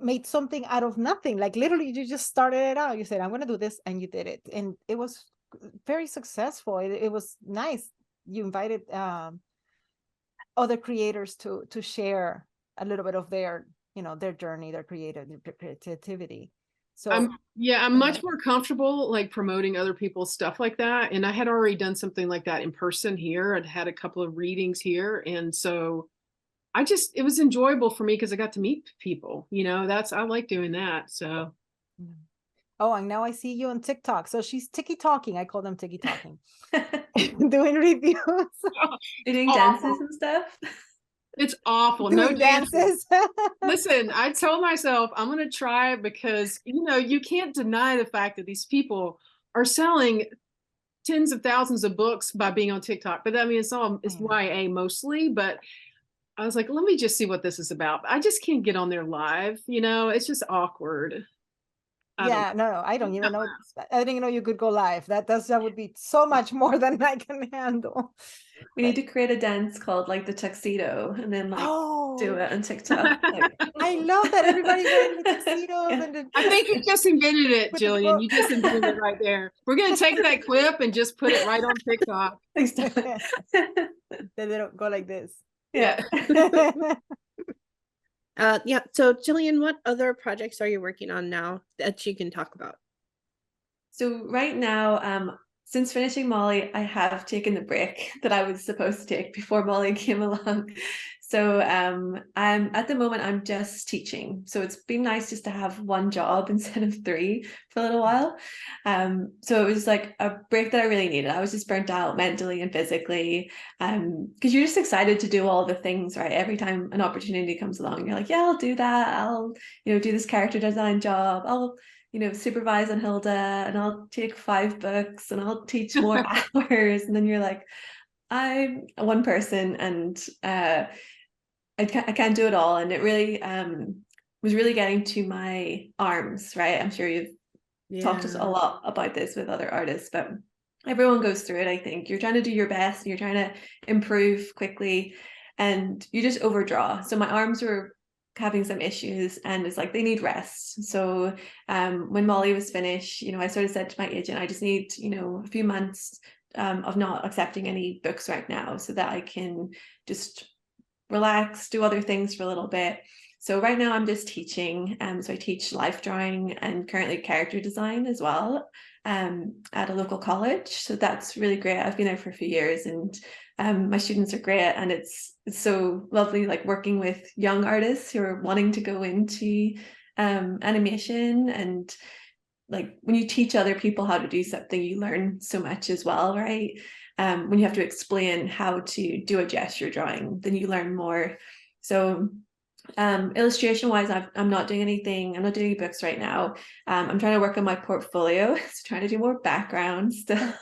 made something out of nothing. Like literally, you just started it out. You said, "I'm going to do this," and you did it, and it was very successful. It was nice. You invited other creators to share a little bit of their, you know, their journey, their creativity. So I'm much more comfortable like promoting other people's stuff like that. And I had already done something like that in person here. I'd had a couple of readings here. And so it was enjoyable for me because I got to meet people, you know, I like doing that. So. Oh, and now I see you on TikTok. So she's tiki talking. I call them tiki talking. Doing reviews. You're doing dances and stuff. It's awful. Doing No dances. Listen, I told myself I'm going to try it because, you know, you can't deny the fact that these people are selling tens of thousands of books by being on TikTok. But I mean, it's YA mostly, but I was like, let me just see what this is about. I just can't get on there live. You know, it's just awkward. No, I don't even know. I didn't know you could go live. That would be so much more than I can handle. We need to create a dance called like the Tuxedo and then like do it on TikTok. Like, I love that everybody wearing the tuxedos. Yeah. I think you just invented it, Gillian. You just invented it right there. We're going to take that clip and just put it right on TikTok. Then they don't go like this. Yeah. So Gillian, what other projects are you working on now that you can talk about? So right now, since finishing Molly, I have taken the break that I was supposed to take before Molly came along. So I'm at the moment, I'm just teaching. So it's been nice just to have one job instead of 3 for a little while. So it was like a break that I really needed. I was just burnt out mentally and physically, because you're just excited to do all the things, right? Every time an opportunity comes along, you're like, yeah, I'll do that. I'll, you know, do this character design job. I'll, you know, supervise on Hilda, and I'll take 5 books and I'll teach more hours. And then you're like, I'm one person and I can't do it all. And it really was really getting to my arms, right? I'm sure you've talked to us a lot about this with other artists, but everyone goes through it. I think you're trying to do your best and you're trying to improve quickly and you just overdraw. So my arms were having some issues and it's like they need rest. So when Molly was finished, you know, I sort of said to my agent, I just need, you know, a few months of not accepting any books right now so that I can just relax, do other things for a little bit. So right now I'm just teaching. So I teach life drawing and currently character design as well at a local college. So that's really great. I've been there for a few years and my students are great. And it's so lovely, like working with young artists who are wanting to go into animation. And like when you teach other people how to do something, you learn so much as well, right? When you have to explain how to do a gesture drawing, then you learn more. So illustration wise, I'm not doing anything. I'm not doing any books right now. I'm trying to work on my portfolio. So trying to do more background still.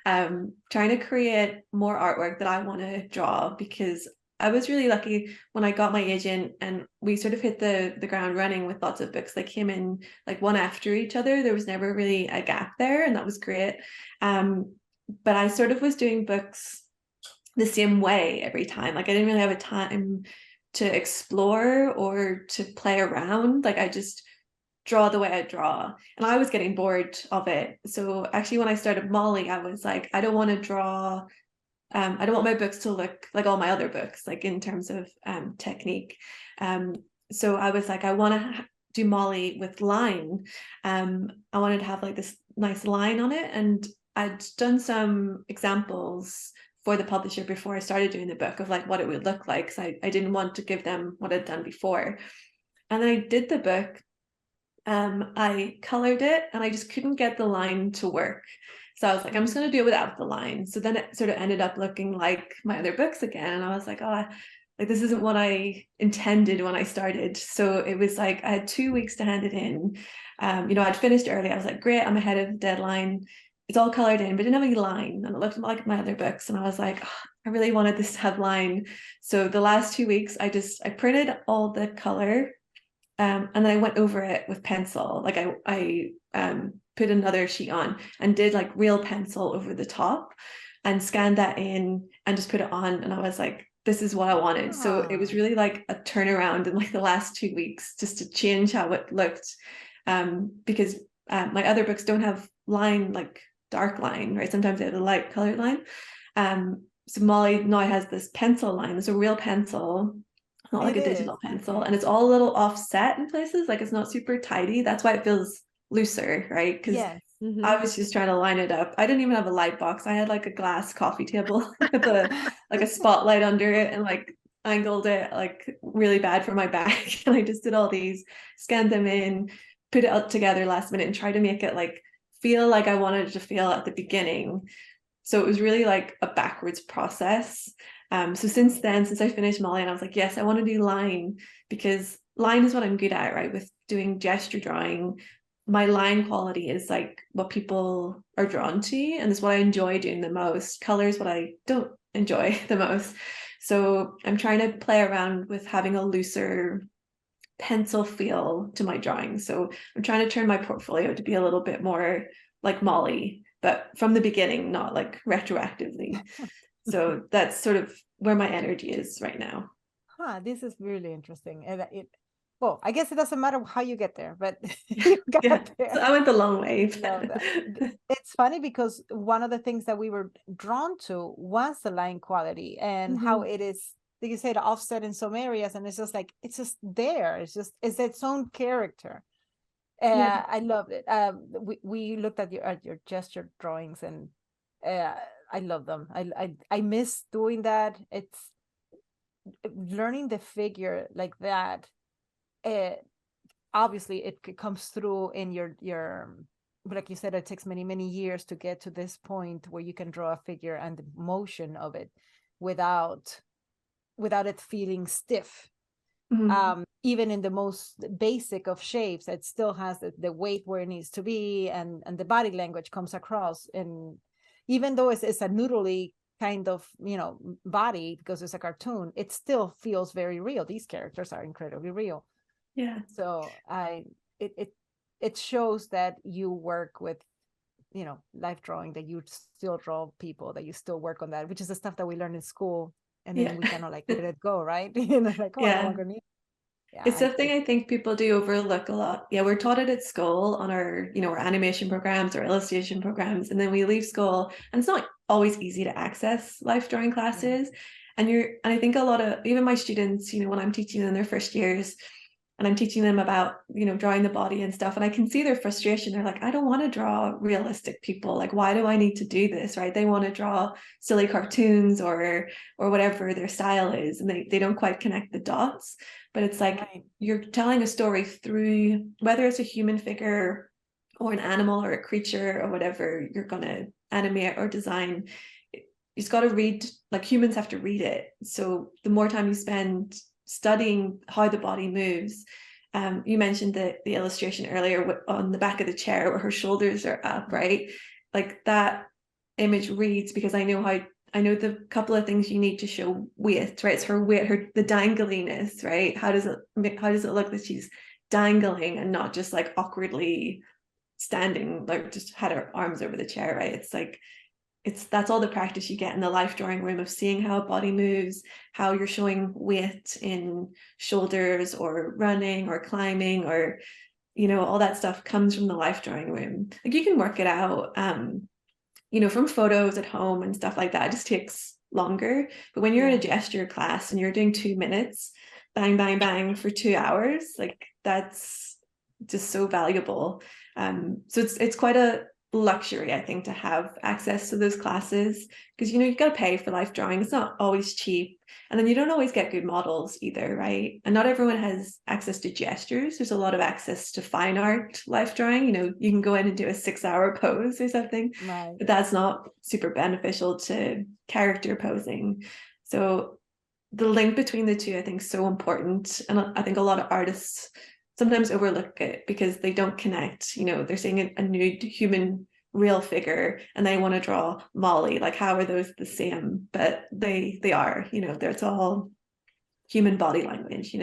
Trying to create more artwork that I want to draw, because I was really lucky when I got my agent and we sort of hit the ground running with lots of books that came in like one after each other. There was never really a gap there, and that was great. But I sort of was doing books the same way every time. Like I didn't really have a time to explore or to play around. Like I just draw the way I draw, and I was getting bored of it. So actually when I started Molly, I was like, I don't want to draw, I don't want my books to look like all my other books, like in terms of technique. So I was like, I want to do Molly with line. I wanted to have like this nice line on it, and I'd done some examples for the publisher before I started doing the book of like what it would look like, because I didn't want to give them what I'd done before. And then I did the book. I colored it, and I just couldn't get the line to work. So I was like, I'm just going to do it without the line. So then it sort of ended up looking like my other books again. And I was like, oh, like this isn't what I intended when I started. So it was like I had 2 weeks to hand it in. I'd finished early. I was like, great, I'm ahead of the deadline. It's all colored in, but it didn't have any line. And it looked like my other books. And I was like, oh, I really wanted this to have line. So the last 2 weeks, I printed all the color. And then I went over it with pencil. Like I put another sheet on and did like real pencil over the top and scanned that in and just put it on. And I was like, this is what I wanted. So it was really like a turnaround in like the last 2 weeks just to change how it looked. Because my other books don't have line, like dark line, right? Sometimes they have a light colored line. So Molly now has this pencil line. It's a real pencil, not like a digital pencil, and it's all a little offset in places, like it's not super tidy. That's why it feels looser, right? Because I was just trying to line it up. I didn't even have a light box. I had like a glass coffee table with a spotlight under it, and like angled it like really bad for my back. And I just did all these, scanned them in, put it out together last minute, and tried to make it like feel like I wanted it to feel at the beginning. So it was really like a backwards process. So since then, since I finished Molly, and I was like, yes, I want to do line, because line is what I'm good at, right? With doing gesture drawing, my line quality is like what people are drawn to, and it's what I enjoy doing the most. Color is what I don't enjoy the most. So I'm trying to play around with having a looser pencil feel to my drawing. So I'm trying to turn my portfolio to be a little bit more like Molly, but from the beginning, not like retroactively. So that's sort of where my energy is right now. This is really interesting. And well, I guess it doesn't matter how you get there, but you got there. So I went the long way. It's funny because one of the things that we were drawn to was the line quality and how it is, like you said, offset in some areas, and it's just there. It's its own character. I loved it. We looked at your gesture drawings, and I love them. I miss doing that. It's learning the figure like that. Obviously it comes through in your, like you said, it takes many years to get to this point where you can draw a figure and the motion of it without it feeling stiff. Even in the most basic of shapes, it still has the weight where it needs to be, and the body language comes across. And even though it's a noodly kind of, body, because it's a cartoon, it still feels very real. These characters are incredibly real. Yeah. So it shows that you work with, life drawing, that you still draw people, that you still work on that, which is the stuff that we learn in school, and then we kind of like let it go, right? Like, oh, I no longer need. Yeah, it's something I think people do overlook a lot. Yeah, we're taught it at school on our, our animation programs or illustration programs, and then we leave school, and it's not always easy to access life drawing classes. And I think a lot of, even my students, when I'm teaching in their first years, and I'm teaching them about, drawing the body and stuff, and I can see their frustration. They're like, I don't want to draw realistic people. Like, why do I need to do this, right? They want to draw silly cartoons or whatever their style is, and they don't quite connect the dots. But it's like, you're telling a story through, whether it's a human figure or an animal or a creature or whatever you're going to animate or design. You've got to read, like humans have to read it. So the more time you spend studying how the body moves, you mentioned the illustration earlier on the back of the chair where her shoulders are up, right? Like that image reads, because I know the couple of things you need to show weight, right? It's her weight, the dangliness, right? How does it look that she's dangling and not just like awkwardly standing, like just had her arms over the chair, right? It's like, that's all the practice you get in the life drawing room of seeing how a body moves, how you're showing weight in shoulders or running or climbing, or all that stuff comes from the life drawing room. Like you can work it out from photos at home and stuff like that. It just takes longer. But when you're in a gesture class and you're doing 2 minutes, bang bang bang for 2 hours, like that's just so valuable. So it's quite a luxury, I think, to have access to those classes, because you got to pay for life drawing. It's not always cheap, and then you don't always get good models either, right? And not everyone has access to gestures. There's a lot of access to fine art life drawing. You can go in and do a 6-hour pose or something, Right. but that's not super beneficial to character posing. So the link between the two, I think, is so important, and I think a lot of artists sometimes overlook it because they don't connect. They're seeing a nude human real figure and they want to draw Molly. Like, how are those the same? But they are, it's all human body language,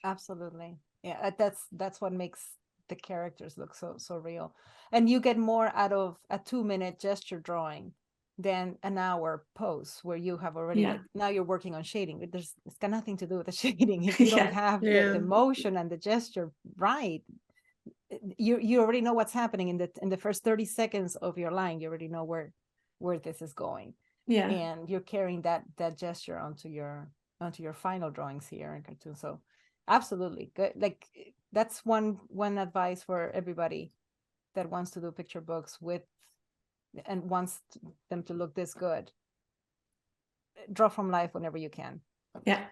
Absolutely. Yeah, that's what makes the characters look so real. And you get more out of a 2-minute gesture drawing than an hour pose where you have already like, now you're working on shading. It's got nothing to do with the shading. If you don't have the motion and the gesture right, you already know what's happening in the first 30 seconds of your line. You already know where this is going. Yeah. And you're carrying that gesture onto your final drawings here in cartoon. So absolutely good. Like, that's one advice for everybody that wants to do picture books and wants them to look this good. Draw from life whenever you can. Yeah.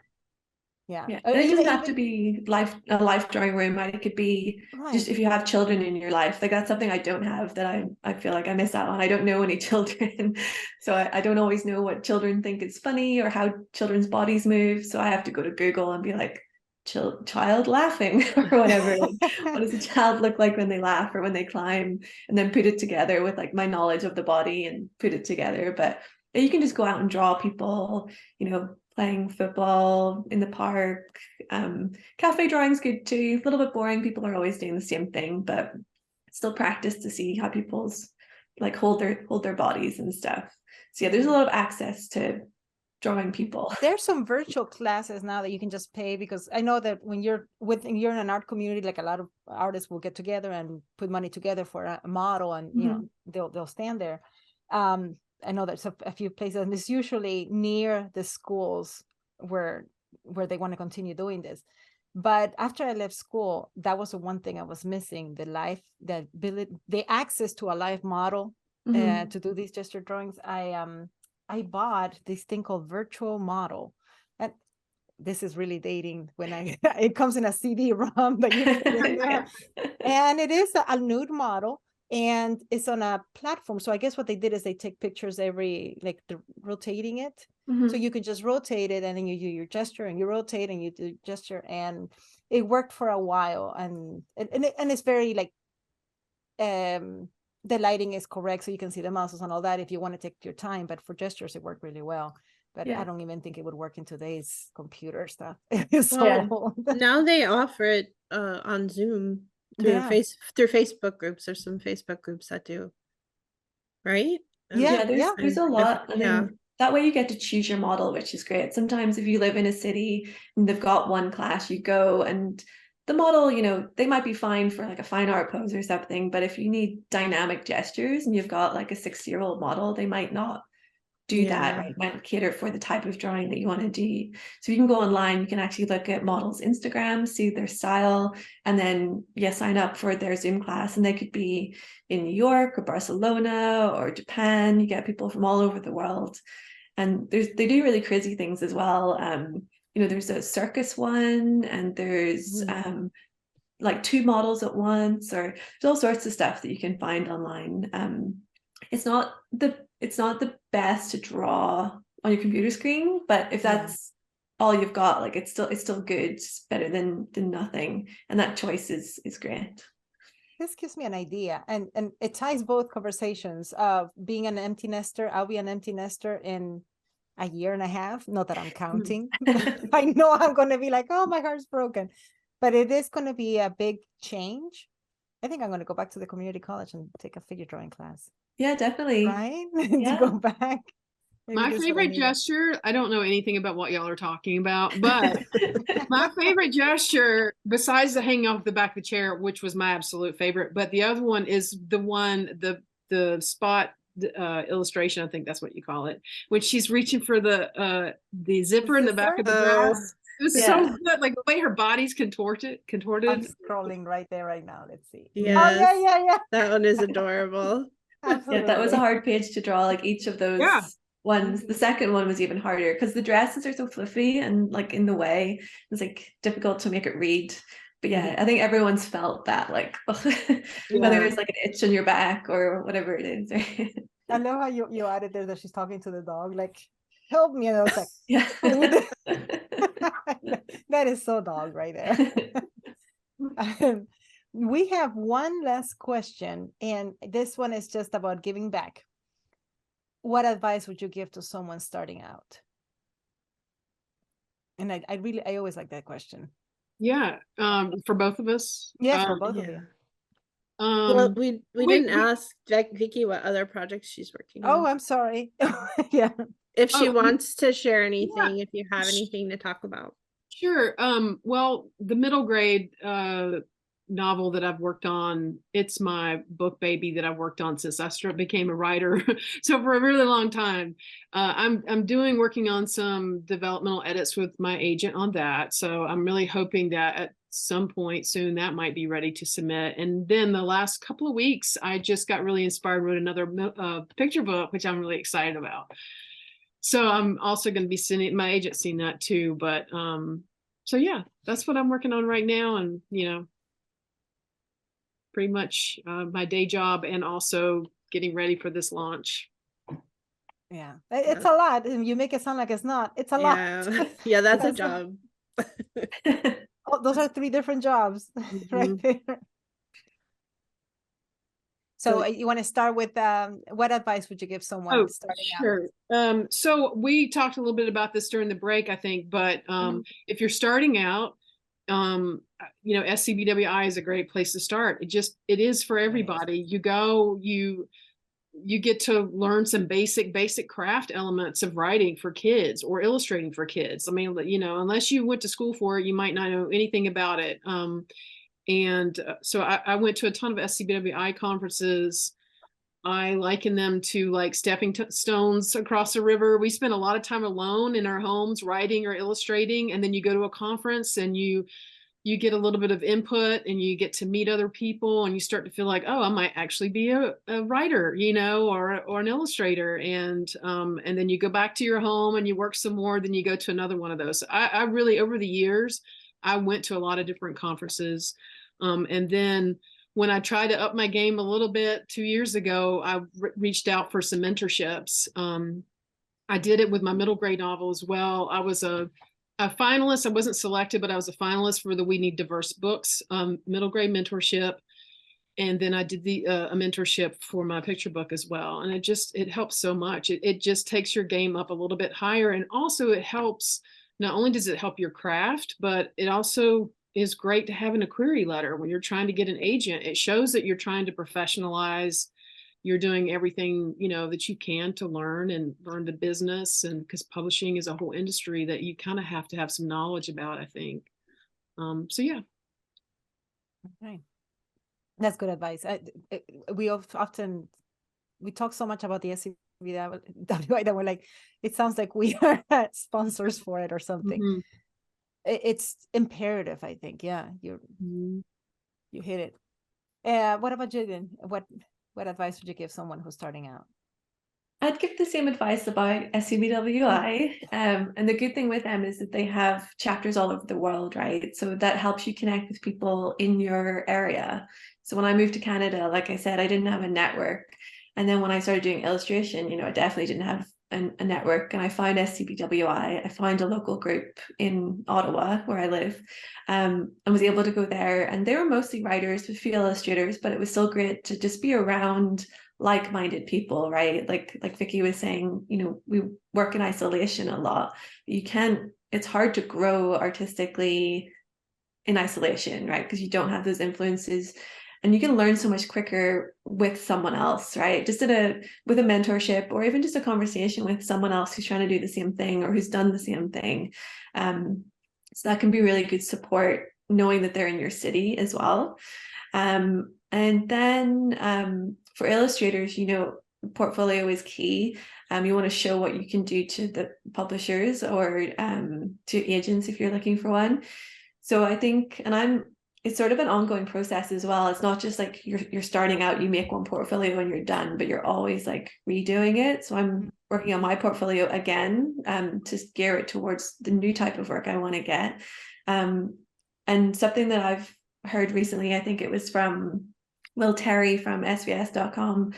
And it doesn't have to be a life drawing room, right? It could be just if you have children in your life. Like, that's something I don't have, that I feel like I miss out on. I don't know any children, so I don't always know what children think is funny or how children's bodies move. So I have to go to Google and be like, child laughing or whatever. What does a child look like when they laugh or when they climb? And then put it together with like my knowledge of the body and put it together. But you can just go out and draw people, playing football in the park. Cafe drawing's good too. A little bit boring. People are always doing the same thing, but still practice to see how people's like hold their bodies and stuff. So yeah, there's a lot of access to drawing people. There's some virtual classes now that you can just pay, because I know that when you're in an art community, like a lot of artists will get together and put money together for a model, and they'll stand there. I know there's a few places, and it's usually near the schools where they want to continue doing this. But after I left school, that was the one thing I was missing: the access to a live model to do these gesture drawings. I bought this thing called Virtual Model, and this is really dating when it comes in a CD-ROM that you put in there, and it is a nude model. And it's on a platform. So I guess what they did is they take pictures rotating it. So you can just rotate it, and then you do your gesture, and you rotate and you do gesture, and it worked for a while. And it's very like, the lighting is correct, so you can see the muscles and all that if you want to take your time. But for gestures, it worked really well. But I don't even think it would work in today's computer stuff. Now they offer it on Zoom. Through Facebook groups. There's some Facebook groups that do, right? There's a lot. And then that way you get to choose your model, which is great. Sometimes if you live in a city and they've got one class, you go, and the model, they might be fine for like a fine art pose or something, but if you need dynamic gestures and you've got like a 6-year-old model, they might not do that, right? Might cater for the type of drawing that you want to do. So you can go online, you can actually look at models' Instagram, see their style, and then sign up for their Zoom class. And they could be in New York or Barcelona or Japan. You get people from all over the world, and they do really crazy things as well. There's a circus one, and there's like 2 models at once, or there's all sorts of stuff that you can find online. It's not the best to draw on your computer screen, but if that's all you've got, like it's still good. It's better than nothing, and that choice is great. This gives me an idea, and it ties both conversations of being an empty nester. I'll be an empty nester in a year and a half. Not that I'm counting. I know I'm going to be like, oh, my heart's broken, but it is going to be a big change. I think I'm going to go back to the community college and take a figure drawing class. Yeah, definitely. Right? To go back. Maybe my favorite gesture, I don't know anything about what y'all are talking about, but my favorite gesture, besides the hanging off the back of the chair, which was my absolute favorite, but the other one is the spot illustration, I think that's what you call it, when she's reaching for the zipper in the back of the dress. It was so good, like the way her body's contorted. I'm scrolling right there right now. Let's see. Yes. Oh yeah. That one is adorable. Absolutely. Yeah, that was a hard page to draw, like each of those ones. The second one was even harder because the dresses are so fluffy and like in the way, it's like difficult to make it read. But yeah, I think everyone's felt that, like whether it's like an itch on your back or whatever it is. I love how you added there that she's talking to the dog, like, help me. And I was like, yeah. That is so dog right there. We have one last question, and this one is just about giving back. What advice would you give to someone starting out? And I always like that question. Yeah, for both of us. Yes, for both of you. Well, we didn't ask Vicki what other projects she's working on. Oh, I'm sorry. Yeah. If she wants to share anything, if you have anything to talk about. Sure. Well, the middle grade novel that I've worked on, it's my book baby that I've worked on since I became a writer. So for a really long time, I'm working on some developmental edits with my agent on that. So I'm really hoping that at some point soon that might be ready to submit. And then the last couple of weeks, I just got really inspired, wrote another picture book, which I'm really excited about. So I'm also going to be sending my agent seeing that too. But so yeah, that's what I'm working on right now. And, pretty much my day job and also getting ready for this launch. Yeah, it's a lot. You make it sound like it's not. It's a lot. Yeah, that's a job. Oh, those are 3 different jobs right there. So you want to start with what advice would you give someone starting out? So we talked a little bit about this during the break, I think, but if you're starting out, SCBWI is a great place to start. It is for everybody. You go, you get to learn some basic craft elements of writing for kids or illustrating for kids. I mean, unless you went to school for it, you might not know anything about it. So I went to a ton of SCBWI conferences. I liken them to like stepping stones across a river. We spend a lot of time alone in our homes writing or illustrating, and then you go to a conference and you get a little bit of input and you get to meet other people and you start to feel like, oh, I might actually be a writer, or an illustrator. And then you go back to your home and you work some more, then you go to another one of those. I really, over the years, I went to a lot of different conferences. And then when I tried to up my game a little bit 2 years ago, I reached out for some mentorships. I did it with my middle grade novel as well. I was a finalist. I wasn't selected, but I was a finalist for the We Need Diverse Books middle grade mentorship. And then I did a mentorship for my picture book as well. And it helps so much. It just takes your game up a little bit higher. And also it helps, not only does it help your craft, but it also is great to have in a query letter when you're trying to get an agent. It shows that you're trying to professionalize. You're doing everything, that you can to learn the business, and because publishing is a whole industry that you kind of have to have some knowledge about, I think. So yeah. Okay. That's good advice. We often talk so much about the SCBWI that we're like, it sounds like we are sponsors for it or something. Mm-hmm. It's imperative, I think. Yeah, you hit it. What about Gillian? What advice would you give someone who's starting out? I'd give the same advice about SCBWI. And the good thing with them is that they have chapters all over the world, right? So that helps you connect with people in your area. So when I moved to Canada, like I said, I didn't have a network. And then when I started doing illustration, I definitely didn't have a network. And I found SCBWI. I found a local group in Ottawa where I live, and was able to go there. And they were mostly writers with few illustrators, but it was still great to just be around like-minded people, right? Like Vicki was saying, we work in isolation a lot. It's hard to grow artistically in isolation, right? Because you don't have those influences. And you can learn so much quicker with someone else, right? Just with a mentorship, or even just a conversation with someone else who's trying to do the same thing or who's done the same thing. So that can be really good support, knowing that they're in your city as well. And then for illustrators, portfolio is key. You want to show what you can do to the publishers or to agents if you're looking for one. So I think, it's sort of an ongoing process as well. It's not just like you're starting out, you make one portfolio and you're done, but you're always like redoing it. So I'm working on my portfolio again to gear it towards the new type of work I want to get. And something that I've heard recently, I think it was from Will Terry from svs.com,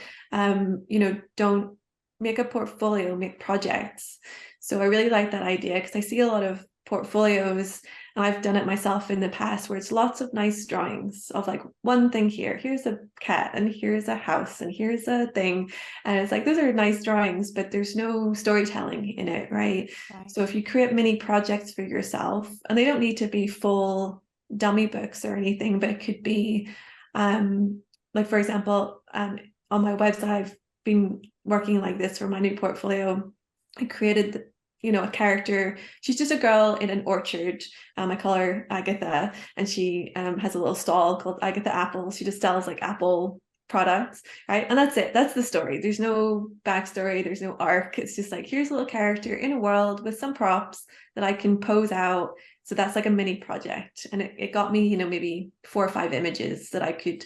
don't make a portfolio, make projects. So I really like that idea, because I see a lot of portfolios, and I've done it myself in the past, where it's lots of nice drawings of like one thing here, here's a cat, and here's a house, and here's a thing, and it's like, those are nice drawings, but there's no storytelling in it, right? So if you create mini projects for yourself, and they don't need to be full dummy books or anything, but it could be like, for example, on my website, I've been working like this for my new portfolio. I created a character. She's just a girl in an orchard. I call her Agatha, and she has a little stall called Agatha Apple. She just sells like Apple products, right? And that's it. That's the story. There's no backstory. There's no arc. It's just like, here's a little character in a world with some props that I can pose out. So that's like a mini project. And it got me, maybe 4 or 5 images that I could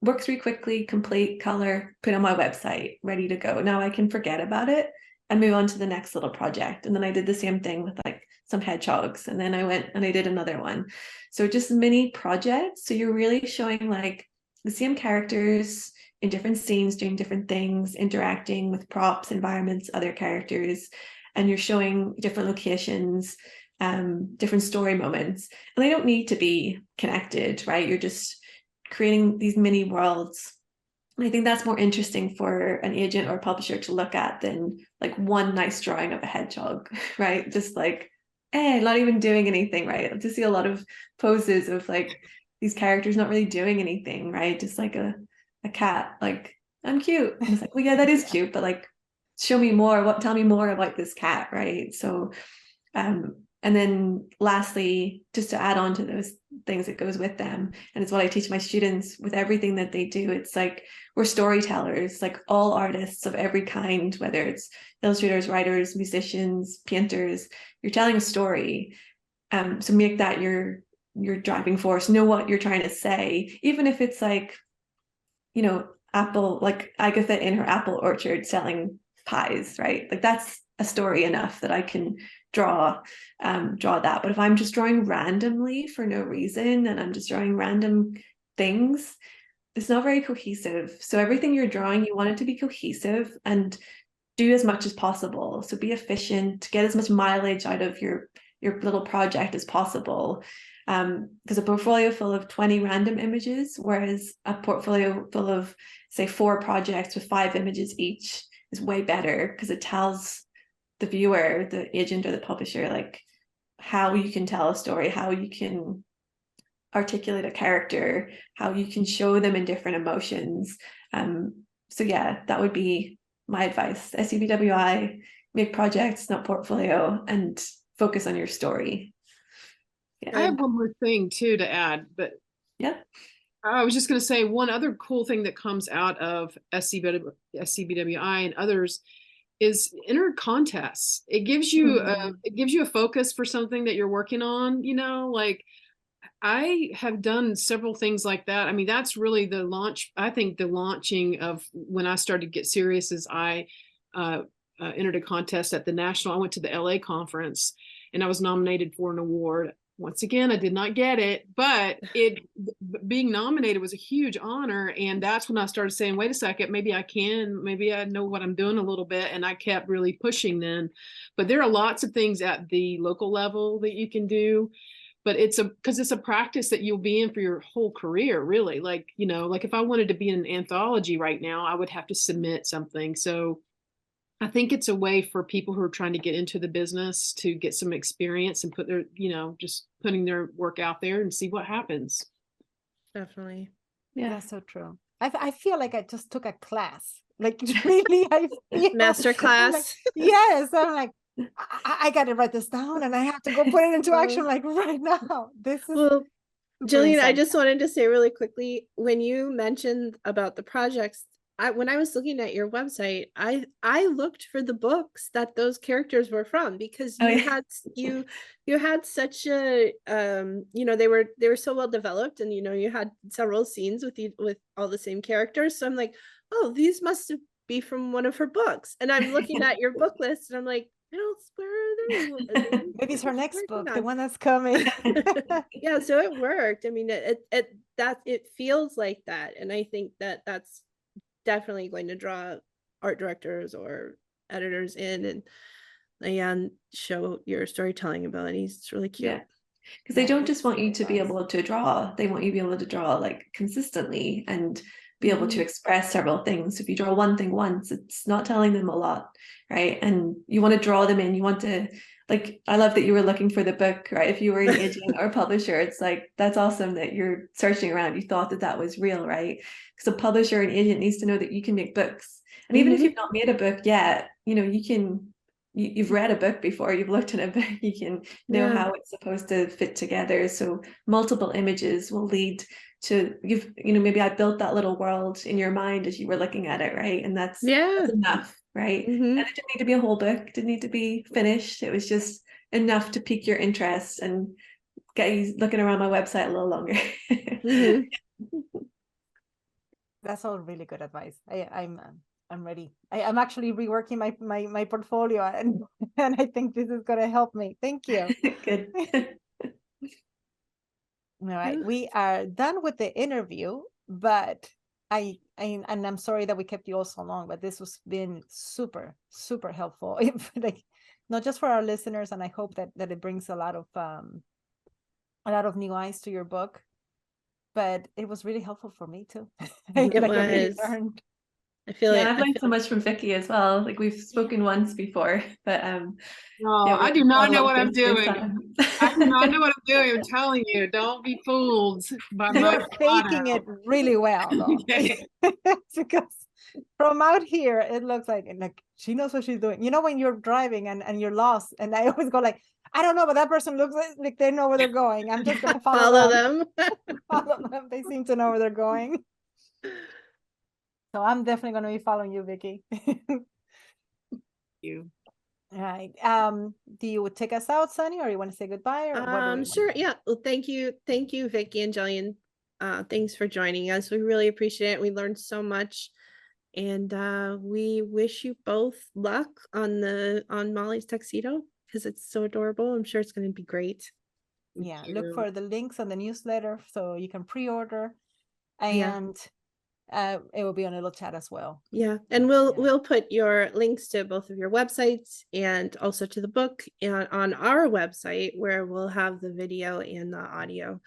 work through quickly, complete, color, put on my website, ready to go. Now I can forget about it and move on to the next little project. And then I did the same thing with like some hedgehogs. And then I went and I did another one. So just mini projects. So you're really showing like the same characters in different scenes, doing different things, interacting with props, environments, other characters. And you're showing different locations, different story moments. And they don't need to be connected, right? You're just creating these mini worlds. I think that's more interesting for an agent or a publisher to look at than like one nice drawing of a hedgehog, right? Just like, not even doing anything, right? To see a lot of poses of like these characters not really doing anything, right? Just like a cat, like, I'm cute. And it's like, well, yeah, that is cute, but like, show me more. Tell me more about this cat, right? So, and then lastly, just to add on to those things that goes with them, and it's what I teach my students with everything that they do. It's like, we're storytellers, like all artists of every kind, whether it's illustrators, writers, musicians, painters, you're telling a story. So make that your driving force, know what you're trying to say, even if it's like, apple, like Agatha in her apple orchard selling pies, right? Like that's a story enough that I can draw that. But if I'm just drawing randomly for no reason, and I'm just drawing random things, it's not very cohesive. So everything you're drawing, you want it to be cohesive and do as much as possible. So be efficient, get as much mileage out of your little project as possible. Because a portfolio full of 20 random images, whereas a portfolio full of, say, 4 projects with 5 images each is way better, because it tells the viewer, the agent or the publisher, like how you can tell a story, how you can articulate a character, how you can show them in different emotions. So yeah, that would be my advice. SCBWI, make projects, not portfolio, and focus on your story. Yeah. I have one more thing too to add, but yeah, I was just going to say one other cool thing that comes out of SCBWI and others is enter contests. It gives you a focus for something that you're working on. Like I have done several things like that. I mean, that's really the launch. I think the launching of when I started to get serious is I entered a contest at the national. I went to the LA conference and I was nominated for an award. Once again, I did not get it, but being nominated was a huge honor. And that's when I started saying, wait a second, maybe I know what I'm doing a little bit. And I kept really pushing then. But there are lots of things at the local level that you can do. But because it's a practice that you'll be in for your whole career, really. Like, like if I wanted to be in an anthology right now, I would have to submit something. So I think it's a way for people who are trying to get into the business to get some experience and put their, just putting their work out there and see what happens. Definitely. Yeah, that's so true. I feel like I just took a class. Like really, I feel master class. Like, yes, I'm like, I got to write this down and I have to go put it into action like right now. This is Gillian, I just wanted to say really quickly, when you mentioned about the projects, when I was looking at your website, I looked for the books that those characters were from, because you had such a they were so well developed, and you had several scenes with all the same characters. So I'm like, oh, these must be from one of her books. And I'm looking at your book list, and I'm like, I don't swear maybe it's her next book, the one that's coming. Yeah, so it worked. I mean, it feels like that, and I think that's definitely going to draw art directors or editors in and show your storytelling abilities. It's really cute. Yeah, because they don't just want you to be able to draw, they want you to be able to draw like consistently and be able to express several things. If you draw one thing once, it's not telling them a lot, right? And you want to draw them in, you want to, like, I love that you were looking for the book, right? If you were an agent or publisher, it's like, that's awesome that you're searching around, you thought that was real, right? Because a publisher and agent needs to know that you can make books. And even if you've not made a book yet, you've read a book before, you've looked at a book, you can know how it's supposed to fit together. So multiple images will lead to, maybe I built that little world in your mind as you were looking at it, right? And that's enough, right? And it didn't need to be a whole book, it didn't need to be finished. It was just enough to pique your interest and get you looking around my website a little longer. That's all really good advice. I'm ready. I'm actually reworking my portfolio, and I think this is gonna help me. Thank you. Good. All right, we are done with the interview, but I'm sorry that we kept you all so long, but this has been super, super helpful. Like, not just for our listeners, and I hope that it brings a lot of new eyes to your book, but it was really helpful for me too. It was. I feel like I've learned so much from Vicki as well. Like, we've spoken once before, but I do not know what I'm doing. I do not know what I'm doing. I'm telling you, don't be fooled by my You're faking it really well, though. Because from out here, it looks like she knows what she's doing. When you're driving and you're lost, and I always go like, I don't know, but that person looks like they know where they're going. I'm just gonna follow them. Follow them. They seem to know where they're going. So I'm definitely going to be following you, Vicki. You. All right. Do you take us out, Sunny, or you want to say goodbye? Or sure. Yeah. Well, thank you, Vicki and Gillian. Thanks for joining us. We really appreciate it. We learned so much, and we wish you both luck on Molly's tuxedo, because it's so adorable. I'm sure it's going to be great. Yeah. Look for the links on the newsletter so you can pre-order, and it will be on a little chat as well. Yeah, and we'll put your links to both of your websites and also to the book on our website, where we'll have the video and the audio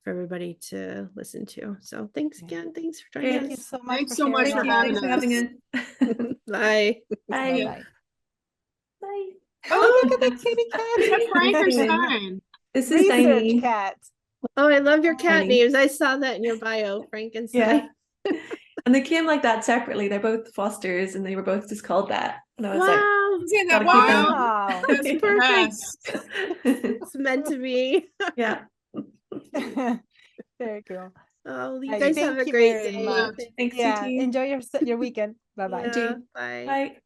for everybody to listen to. So thanks again. Thanks for joining us. Thank you so much. Thanks so much for having us. Bye. Bye. Bye. Oh, look at the kitty cat. Frankenstein. This is Tiny cat. Oh, I love your cat names. I saw that in your bio, Frankenstein. And they came like that separately. They're both fosters, and they were both just called that. And I was like, wow, that's perfect. It's meant to be. Yeah. Very cool. Oh, you guys have a great day. Thanks. Yeah. Enjoy your weekend. Bye-bye. Yeah, bye. Bye.